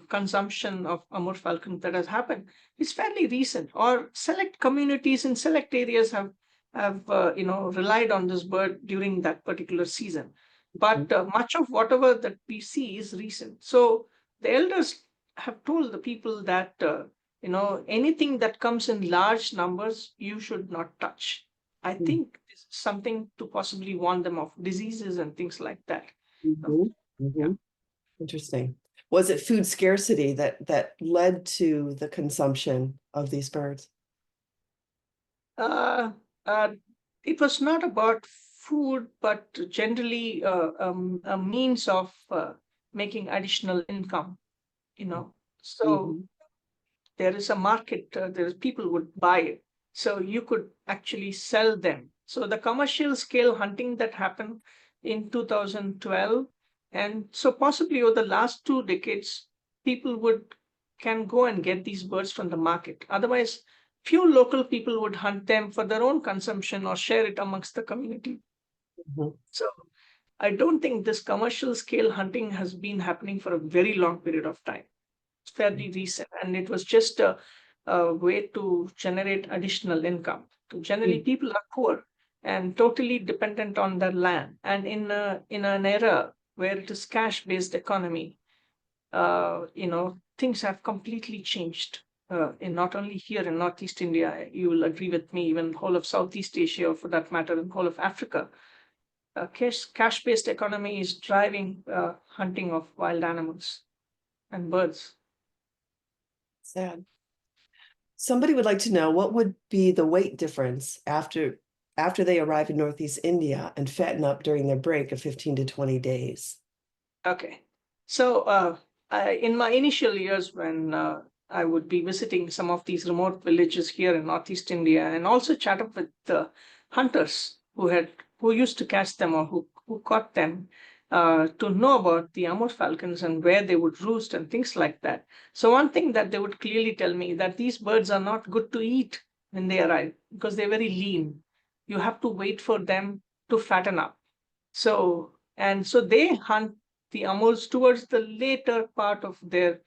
consumption of Amur falcon that has happened is fairly recent, or select communities in select areas have relied on this bird during that particular season. But much of whatever that we see is recent. So the elders have told the people that anything that comes in large numbers you should not touch. I think this is something to possibly warn them of diseases and things like that. Mhm, Yeah. mhm. Interesting. Was it food scarcity that led to the consumption of these birds? Uh, uh, it was not about food, but generally a means of making additional income, you know. So Mhm. there is a market, there's people would buy it. So you could actually sell them. So the commercial scale hunting that happened in 2012, and so possibly over the last 2 decades, people can go and get these birds from the market. Otherwise, few local people would hunt them for their own consumption or share it amongst the community. Mhm. So I don't think this commercial scale hunting has been happening for a very long period of time. It's fairly recent, and it was just a way to generate additional income. Generally, people are poor and totally dependent on their land. And in an era where it is cash-based economy, things have completely changed. In not only here in Northeast India, you will agree with me, even whole of Southeast Asia, or for that matter, and whole of Africa, cash-based economy is driving hunting of wild animals and birds. Sad. Somebody would like to know what would be the weight difference after they arrive in Northeast India and fatten up during their break of 15 to 20 days. Okay. So in my initial years, when I would be visiting some of these remote villages here in Northeast India, and also chat up with the hunters who used to catch them, or who caught them, to know about the Amur Falcons and where they would roost and things like that. So one thing that they would clearly tell me, that these birds are not good to eat when they arrive because they're very lean. You have to wait for them to fatten up. So they hunt the Amurs towards the later part of their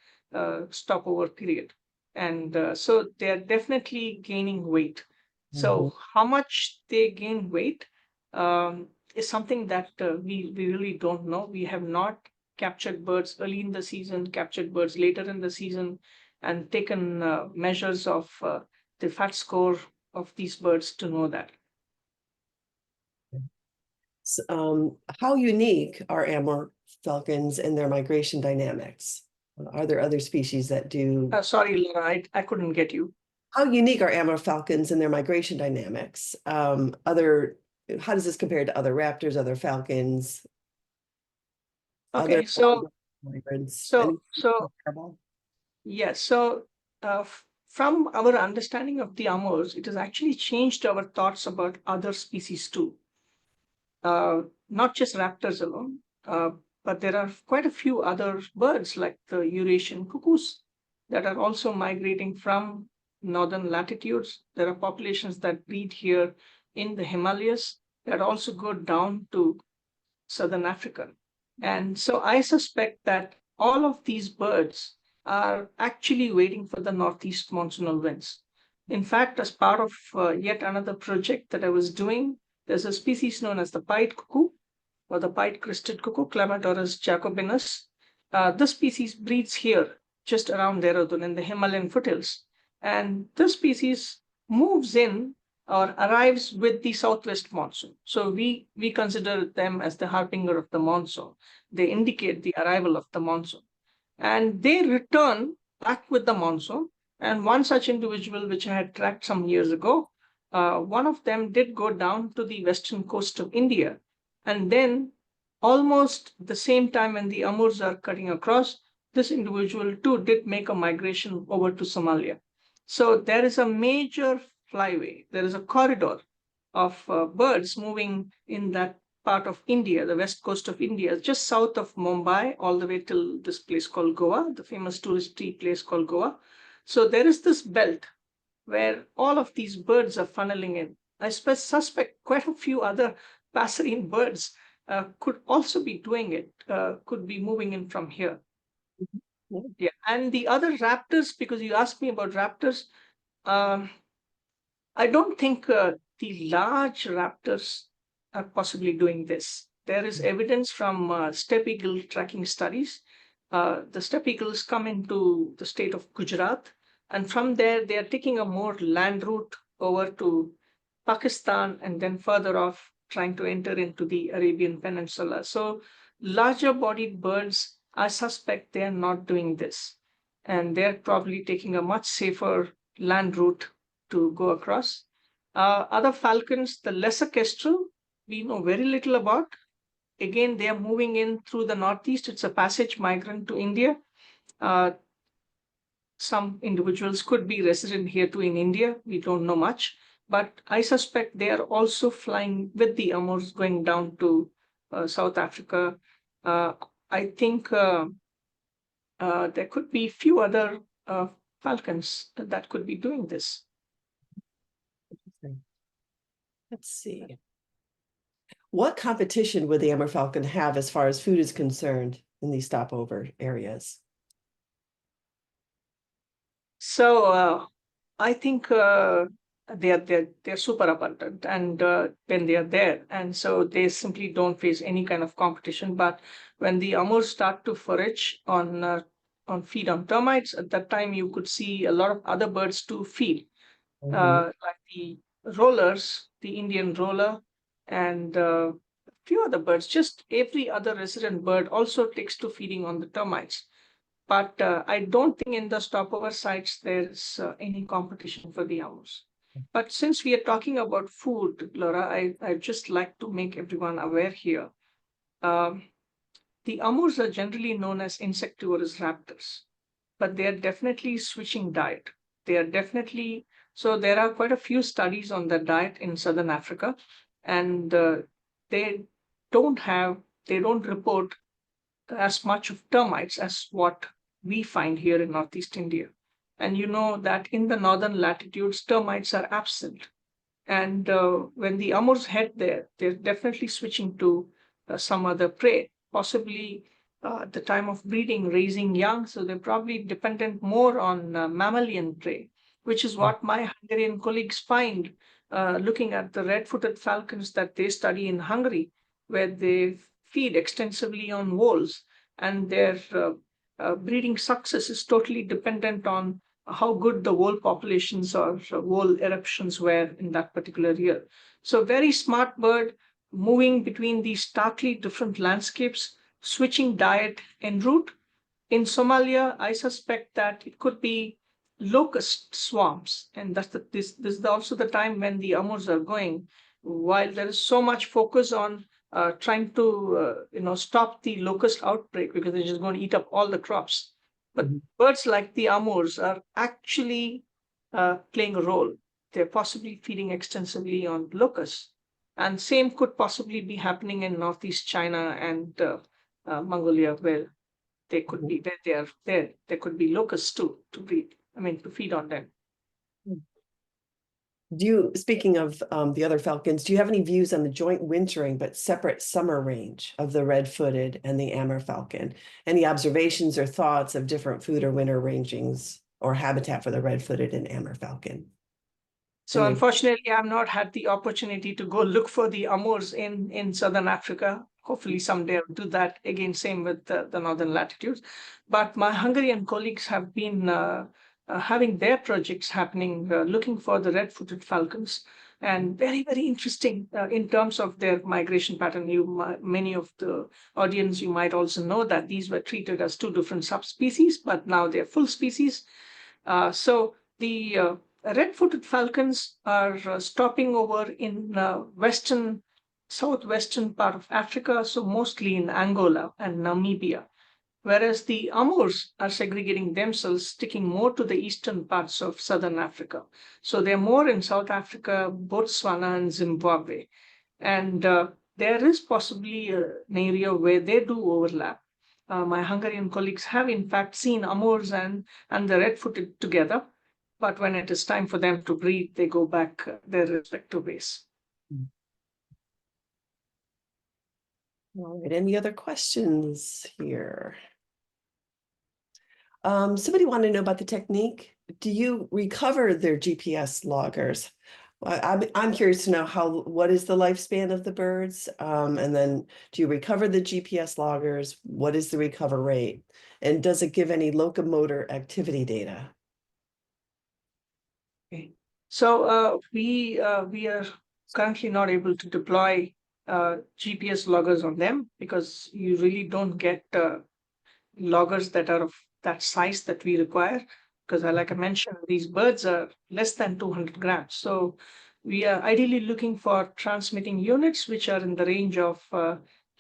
stopover period. And so they are definitely gaining weight. So how much they gain weight is something that we really don't know. We have not captured birds early in the season, captured birds later in the season, and taken measures of the fat score of these birds to know that. How unique are Amur falcons and their migration dynamics? Are there other species that do? Sorry, Laura, I couldn't get you. How unique are Amur falcons and their migration dynamics? How does this compare to other raptors, other falcons? Okay, other so migrants? so Anything so comparable? yes, so from our understanding of the Amurs, it has actually changed our thoughts about other species too. Not just raptors alone, but there are quite a few other birds like the Eurasian cuckoos that are also migrating from northern latitudes. There are populations that breed here in the Himalayas that also go down to southern Africa. And so I suspect that all of these birds are actually waiting for the northeast monsoonal winds. In fact, as part of yet another project that I was doing, there's a species known as the pied cuckoo, or the pied-crested cuckoo, Clematoris jacobinus. This species breeds here, just around Dehradun in the Himalayan foothills. And this species moves in or arrives with the southwest monsoon. So we consider them as the harbinger of the monsoon. They indicate the arrival of the monsoon. And they return back with the monsoon. And one such individual, which I had tracked some years ago, one of them did go down to the western coast of India. And then almost the same time when the Amurs are cutting across, this individual too did make a migration over to Somalia. So there is a major flyway. There is a corridor of birds moving in that part of India, the west coast of India, just south of Mumbai, all the way till this place called Goa, the famous touristy place called Goa. So there is this belt where all of these birds are funneling in. I suspect quite a few other passerine birds could also be doing it, could be moving in from here. Yeah, and the other raptors, because you asked me about raptors, I don't think the large raptors are possibly doing this. There is evidence from steppe eagle tracking studies. The steppe eagles come into the state of Gujarat, and from there they are taking a more land route over to Pakistan, and then further off trying to enter into the Arabian Peninsula. So larger bodied birds, I suspect they are not doing this. And they're probably taking a much safer land route to go across. Other falcons, the lesser kestrel, we know very little about. Again, they are moving in through the northeast. It's a passage migrant to India. some individuals could be resident here too in India. We don't know much, but I suspect they are also flying with the Amurs going down to South Africa. I think there could be few other falcons that could be doing this. Let's see. What competition would the Amur Falcon have as far as food is concerned in these stopover areas? So I think they're super abundant, and when they are there, and so they simply don't face any kind of competition. But when the Amurs start to forage on feed on termites, at that time you could see a lot of other birds to feed, like the rollers, the Indian roller, and a few other birds. Just every other resident bird also takes to feeding on the termites. But I don't think in the stopover sites there's any competition for the Amurs. But since we are talking about food, Laura, I'd just like to make everyone aware here. Um, the Amurs are generally known as insectivorous raptors, but they are definitely switching diet. They are definitely, so there are quite a few studies on their diet in Southern Africa, and they they don't report as much of termites as what we find here in Northeast India. And you know that in the northern latitudes, termites are absent. And when the Amurs head there, they're definitely switching to some other prey, possibly at the time of breeding, raising young. So they're probably dependent more on mammalian prey, which is what my Hungarian colleagues find looking at the red-footed falcons that they study in Hungary, where they feed extensively on voles, and their breeding success is totally dependent on how good the vole populations or vole eruptions were in that particular year. So very smart bird, moving between these starkly different landscapes, switching diet en route. In Somalia, I suspect that it could be locust swarms, and this is also the time when the Amurs are going. While there is so much focus on trying to stop the locust outbreak because they're just going to eat up all the crops, but birds like the Amurs are actually playing a role. They're possibly feeding extensively on locusts, and same could possibly be happening in northeast China and Mongolia, where they could be where they are there. There could be locusts too to breed. I mean, to feed on them. Speaking of the other falcons, do you have any views on the joint wintering but separate summer range of the red-footed and the Amur falcon? Any observations or thoughts of different food or winter rangings or habitat for the red-footed and Amur falcon? So unfortunately, I've not had the opportunity to go look for the Amurs in Southern Africa. Hopefully someday I'll do that again, same with the northern latitudes. But my Hungarian colleagues have been having their projects happening, looking for the red-footed falcons, and very, very interesting in terms of their migration pattern. Many of the audience, you might also know that these were treated as two different subspecies, but now they're full species. So the red-footed falcons are stopping over in southwestern part of Africa, so mostly in Angola and Namibia, whereas the Amurs are segregating themselves, sticking more to the eastern parts of southern Africa. So they're more in South Africa, Botswana, and Zimbabwe. And there is possibly an area where they do overlap. My Hungarian colleagues have in fact seen Amurs and the red-footed together, but when it is time for them to breed, they go back their respective ways. All right, any other questions here? Somebody wanted to know about the technique. Do you recover their GPS loggers? I'm curious to know what is the lifespan of the birds? And then do you recover the GPS loggers? What is the recover rate? And does it give any locomotor activity data? Okay. So we are currently not able to deploy GPS loggers on them because you really don't get loggers that are of that size that we require. Because like I mentioned, these birds are less than 200 grams. So we are ideally looking for transmitting units which are in the range of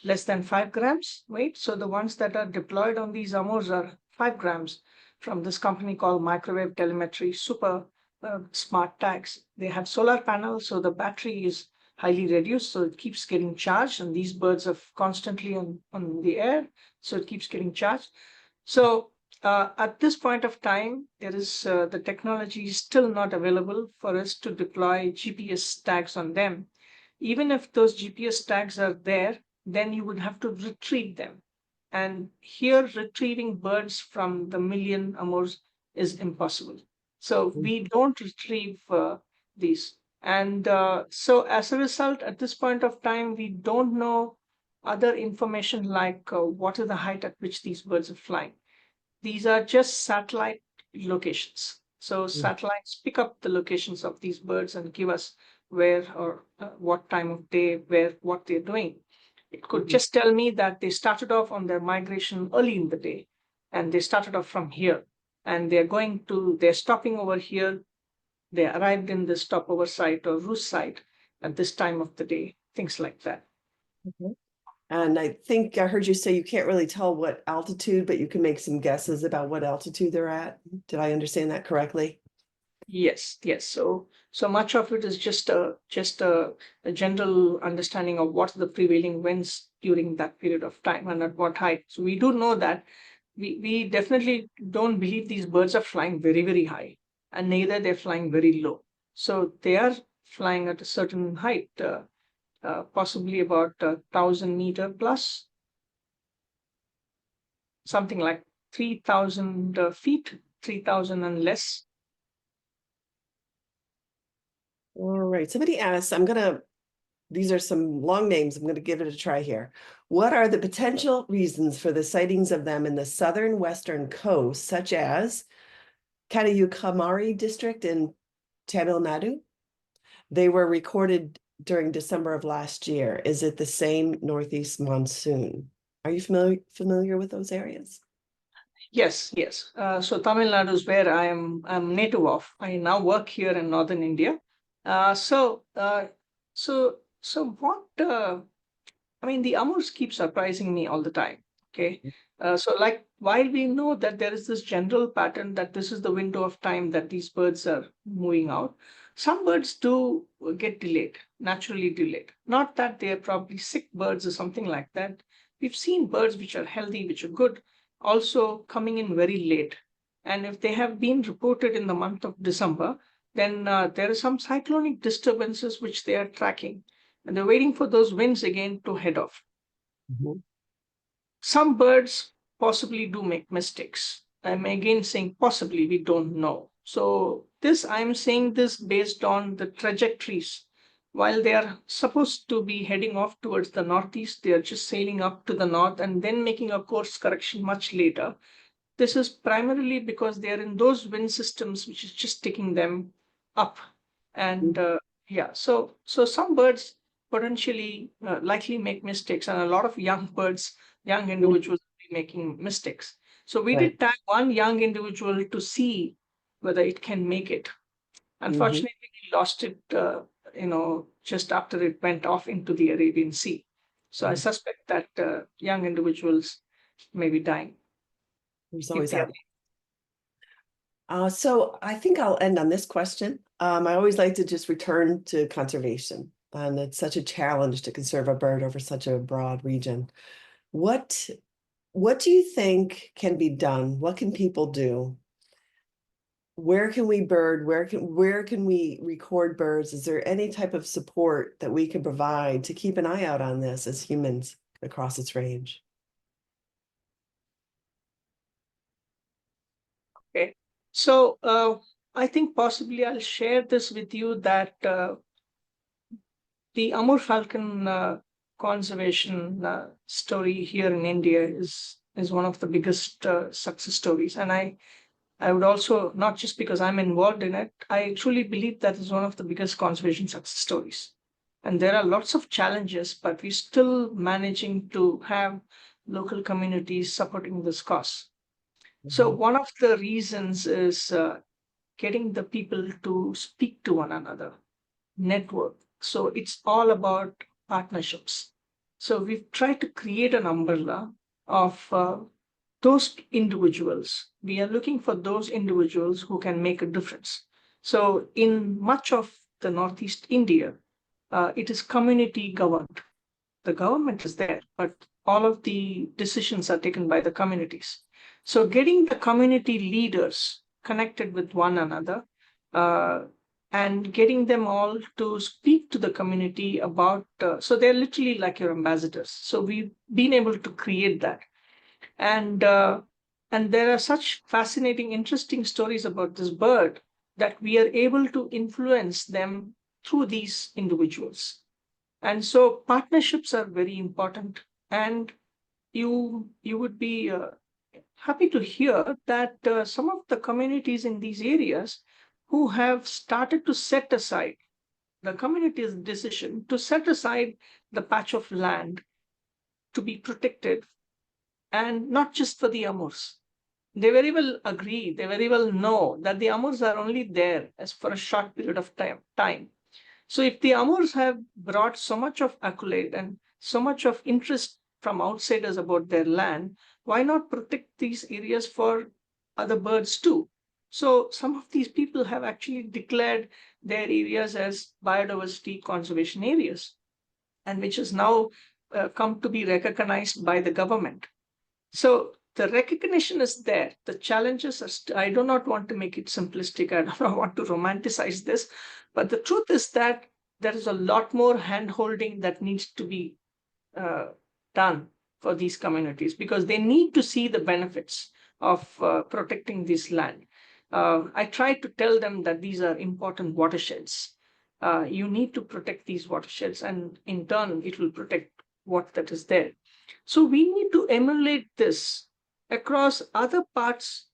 less than 5 grams weight. So the ones that are deployed on these Amurs are 5 grams, from this company called Microwave Telemetry, super smart tags. They have solar panels, so the battery is highly reduced, so it keeps getting charged, and these birds are constantly on the air, so it keeps getting charged. So at this point of time, there is the technology is still not available for us to deploy GPS tags on them. Even if those GPS tags are there, then you would have to retrieve them. And here, retrieving birds from the million Amurs is impossible. So we don't retrieve these. And so as a result, at this point of time, we don't know other information like what is the height at which these birds are flying. These are just satellite locations. So satellites pick up the locations of these birds and give us where or what time of day, where, what they're doing. It could just tell me that they started off on their migration early in the day, and they started off from here, and they're stopping over here. They arrived in the stopover site or roost site at this time of the day, things like that. And I think I heard you say you can't really tell what altitude, but you can make some guesses about what altitude they're at. Did I understand that correctly? Yes. So much of it is just a general understanding of what the prevailing winds during that period of time and at what height. So we do know that we definitely don't believe these birds are flying very, very high, and neither they're flying very low. So they are flying at a certain height, possibly about 1,000-meter plus, something like 3,000 feet, 3,000 and less. All right. Somebody asked, these are some long names. I'm going to give it a try here. What are the potential reasons for the sightings of them in the southern western coast, such as Kanyakumari district in Tamil Nadu? They were recorded during December of last year. Is it the same northeast monsoon? Are you familiar with those areas? Yes. So Tamil Nadu is where I'm native of. I now work here in northern India. So what? I mean, the Amurs keep surprising me all the time. Okay. So like, while we know that there is this general pattern that this is the window of time that these birds are moving out, some birds do get delayed, naturally delayed. Not that they are probably sick birds or something like that. We've seen birds which are healthy, which are good, also coming in very late. And if they have been reported in the month of December, then there are some cyclonic disturbances which they are tracking, and they're waiting for those winds again to head off. Some birds possibly do make mistakes. I'm again saying possibly, we don't know. So I'm saying this based on the trajectories. While they are supposed to be heading off towards the northeast, they are just sailing up to the north and then making a course correction much later. This is primarily because they are in those wind systems which is just taking them up. And so some birds potentially likely make mistakes, and a lot of young individuals will be making mistakes. So we did tag one young individual to see whether it can make it. Unfortunately, we lost it, just after it went off into the Arabian Sea. So I suspect that young individuals may be dying. There's always that. So I think I'll end on this question. I always like to just return to conservation, and it's such a challenge to conserve a bird over such a broad region. What do you think can be done? What can people do? Where can we bird? Where can we record birds? Is there any type of support that we can provide to keep an eye out on this as humans across its range? Okay. So I think possibly I'll share this with you that the Amur Falcon conservation story here in India is one of the biggest success stories. And I would also, not just because I'm involved in it, I truly believe that is one of the biggest conservation success stories. And there are lots of challenges, but we're still managing to have local communities supporting this cause. So one of the reasons is getting the people to speak to one another, network. So it's all about partnerships. So we've tried to create an umbrella of those individuals. We are looking for those individuals who can make a difference. So in much of the Northeast India, it is community governed. The government is there, but all of the decisions are taken by the communities. So getting the community leaders connected with one another, and getting them all to speak to the community about, so they're literally like your ambassadors. So we've been able to create that. And there are such fascinating, interesting stories about this bird that we are able to influence them through these individuals. And so partnerships are very important. And you would be happy to hear that some of the communities in these areas who have started to set aside the community's decision to set aside the patch of land to be protected, and not just for the Amurs. They very well agree, they very well know that the Amurs are only there as for a short period of time. So if the Amurs have brought so much of accolade and so much of interest from outsiders about their land, why not protect these areas for other birds too? So some of these people have actually declared their areas as biodiversity conservation areas, and which is now come to be recognized by the government. So the recognition is there. The challenges are, I do not want to make it simplistic. I do not want to romanticize this. But the truth is that there is a lot more hand-holding that needs to be done for these communities, because they need to see the benefits of protecting this land. I try to tell them that these are important watersheds. You need to protect these watersheds, and in turn, it will protect what that is there. So we need to emulate this across other parts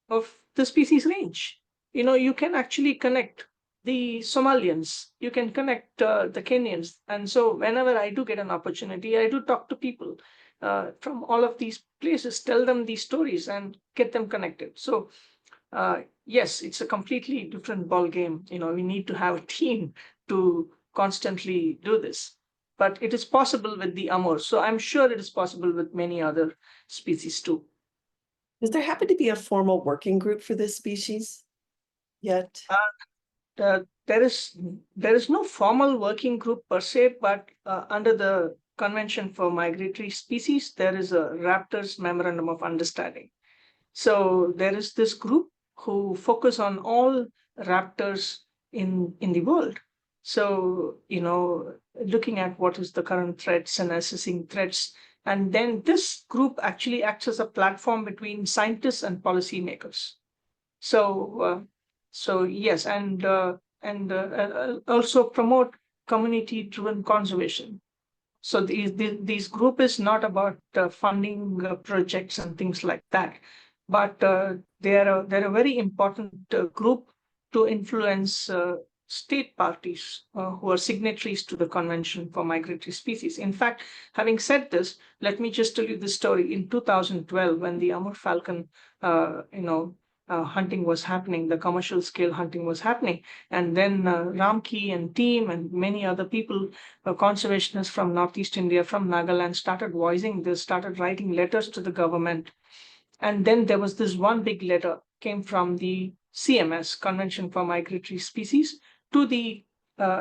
of the species range. You can actually connect the Somalians, you can connect the Kenyans. And so whenever I do get an opportunity, I do talk to people from all of these places, tell them these stories and get them connected. So yes, it's a completely different ball game. We need to have a team to constantly do this. But it is possible with the Amur. So I'm sure it is possible with many other species too. Does there happen to be a formal working group for this species yet? There is no formal working group per se, but under the Convention for Migratory Species, there is a Raptors Memorandum of Understanding. So there is this group who focus on all raptors in the world. So, looking at what is the current threats and assessing threats. And then this group actually acts as a platform between scientists and policymakers. So yes, and also promote community-driven conservation. So these group is not about funding projects and things like that, but they're a very important group to influence state parties who are signatories to the Convention for Migratory Species. In fact, having said this, let me just tell you the story. In 2012, when the Amur Falcon, hunting was happening, the commercial scale hunting was happening, and then Ramki and team and many other people, conservationists from Northeast India, from Nagaland, started voicing this, started writing letters to the government. And then there was this one big letter came from the CMS, Convention for Migratory Species, to the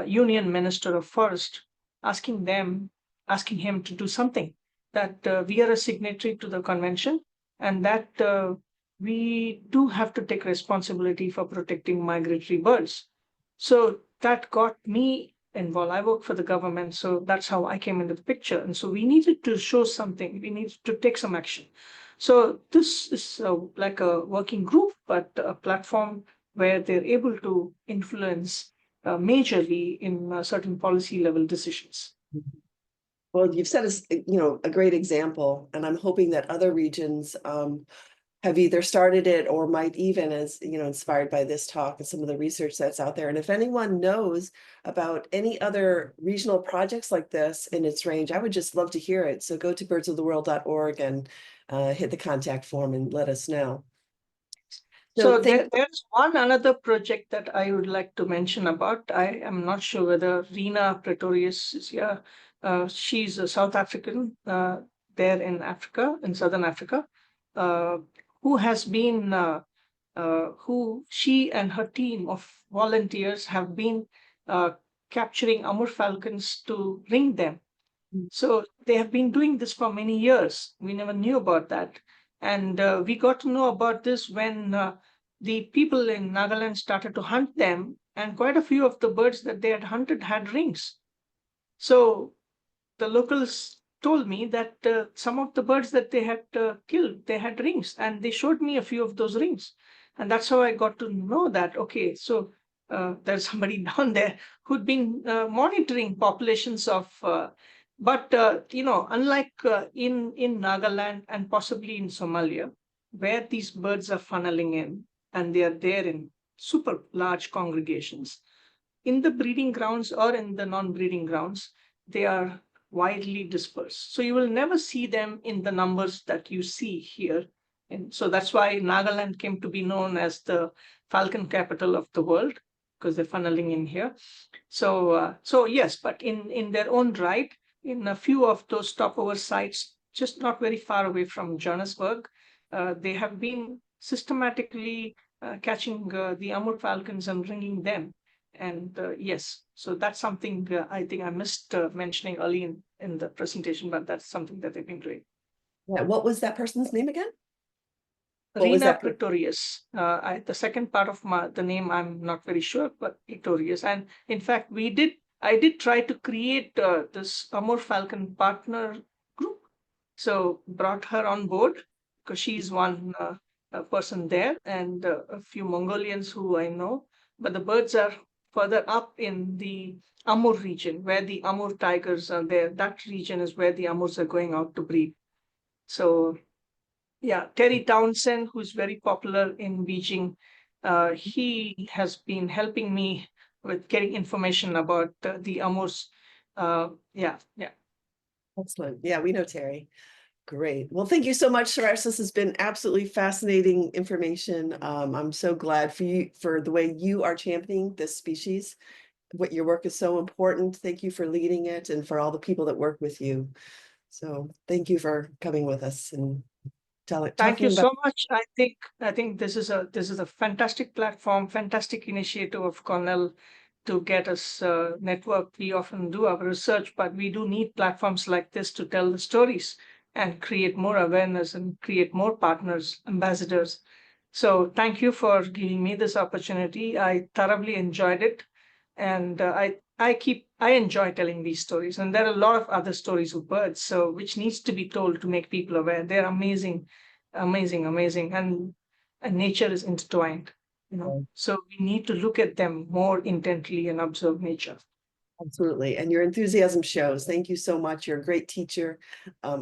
Union Minister of Forest, asking him to do something, that we are a signatory to the convention, and that we do have to take responsibility for protecting migratory birds. So that got me involved. I work for the government, so that's how I came into the picture. And so we needed to show something, we needed to take some action. So this is like a working group, but a platform where they're able to influence majorly in certain policy level decisions. Well, you've set us, a great example, and I'm hoping that other regions have either started it or might even, as inspired by this talk and some of the research that's out there. And if anyone knows about any other regional projects like this in its range, I would just love to hear it. So go to birdsoftheworld.org and hit the contact form and let us know. So there's another project that I would like to mention about. I am not sure whether Rena Pretorius is here. She's a South African there in Africa, in Southern Africa. who has been, who she and her team of volunteers have been capturing Amur falcons to ring them. So they have been doing this for many years. We never knew about that. And we got to know about this when the people in Nagaland started to hunt them, and quite a few of the birds that they had hunted had rings. So the locals told me that some of the birds that they had killed, they had rings, and they showed me a few of those rings. And that's how I got to know that, okay, so there's somebody down there who'd been monitoring populations of, unlike in Nagaland and possibly in Somalia, where these birds are funneling in and they are there in super large congregations, in the breeding grounds or in the non-breeding grounds, they are widely dispersed. So you will never see them in the numbers that you see here. And so that's why Nagaland came to be known as the falcon capital of the world, because they're funneling in here. So yes, but in their own right, in a few of those stopover sites, just not very far away from Johannesburg, they have been systematically catching the Amur falcons and bringing them. And yes, so that's something I think I missed mentioning early in the presentation, but that's something that they've been doing. Yeah, what was that person's name again? What was Rena that? Pretorius. The second part of the name I'm not very sure, but Pretorius. And in fact, I did try to create this Amur Falcon partner group. So brought her on board because she's one person there, and a few Mongolians who I know. But the birds are further up in the Amur region, where the Amur tigers are there. That region is where the Amurs are going out to breed. So yeah, Terry Townsend, who's very popular in Beijing, he has been helping me with getting information about the Amurs. Yeah. Excellent. Yeah, we know Terry. Great. Well, thank you so much, Suresh. This has been absolutely fascinating information. I'm so glad for you for the way you are championing this species. What your work is so important. Thank you for leading it and for all the people that work with you. So thank you for coming with us and Thank you talking about. so much. I think this is a fantastic platform, fantastic initiative of Cornell to get us networked. We often do our research, but we do need platforms like this to tell the stories and create more awareness and create more partners, ambassadors. So thank you for giving me this opportunity. I thoroughly enjoyed it, and I enjoy telling these stories. And there are a lot of other stories of birds, so which needs to be told to make people aware. They're amazing, amazing, and nature is intertwined. So we need to look at them more intently and observe nature. Absolutely. And your enthusiasm shows. Thank you so much. You're a great teacher.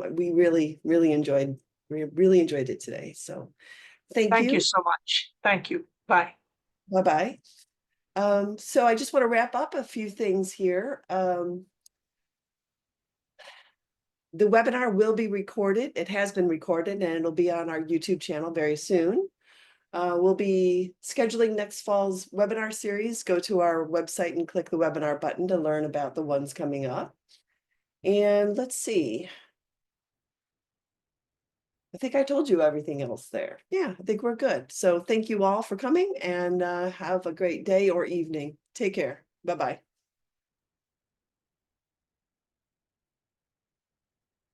We really enjoyed it today. So thank Thank you you. so much. Thank you. Bye. Bye-bye. So I just want to wrap up a few things here. The webinar will be recorded. It has been recorded and it'll be on our YouTube channel very soon. We'll be scheduling next fall's webinar series. Go to our website and click the webinar button to learn about the ones coming up. And let's see. I think I told you everything else there. Yeah, I think we're good. So thank you all for coming and have a great day or evening. Take care. Bye-bye.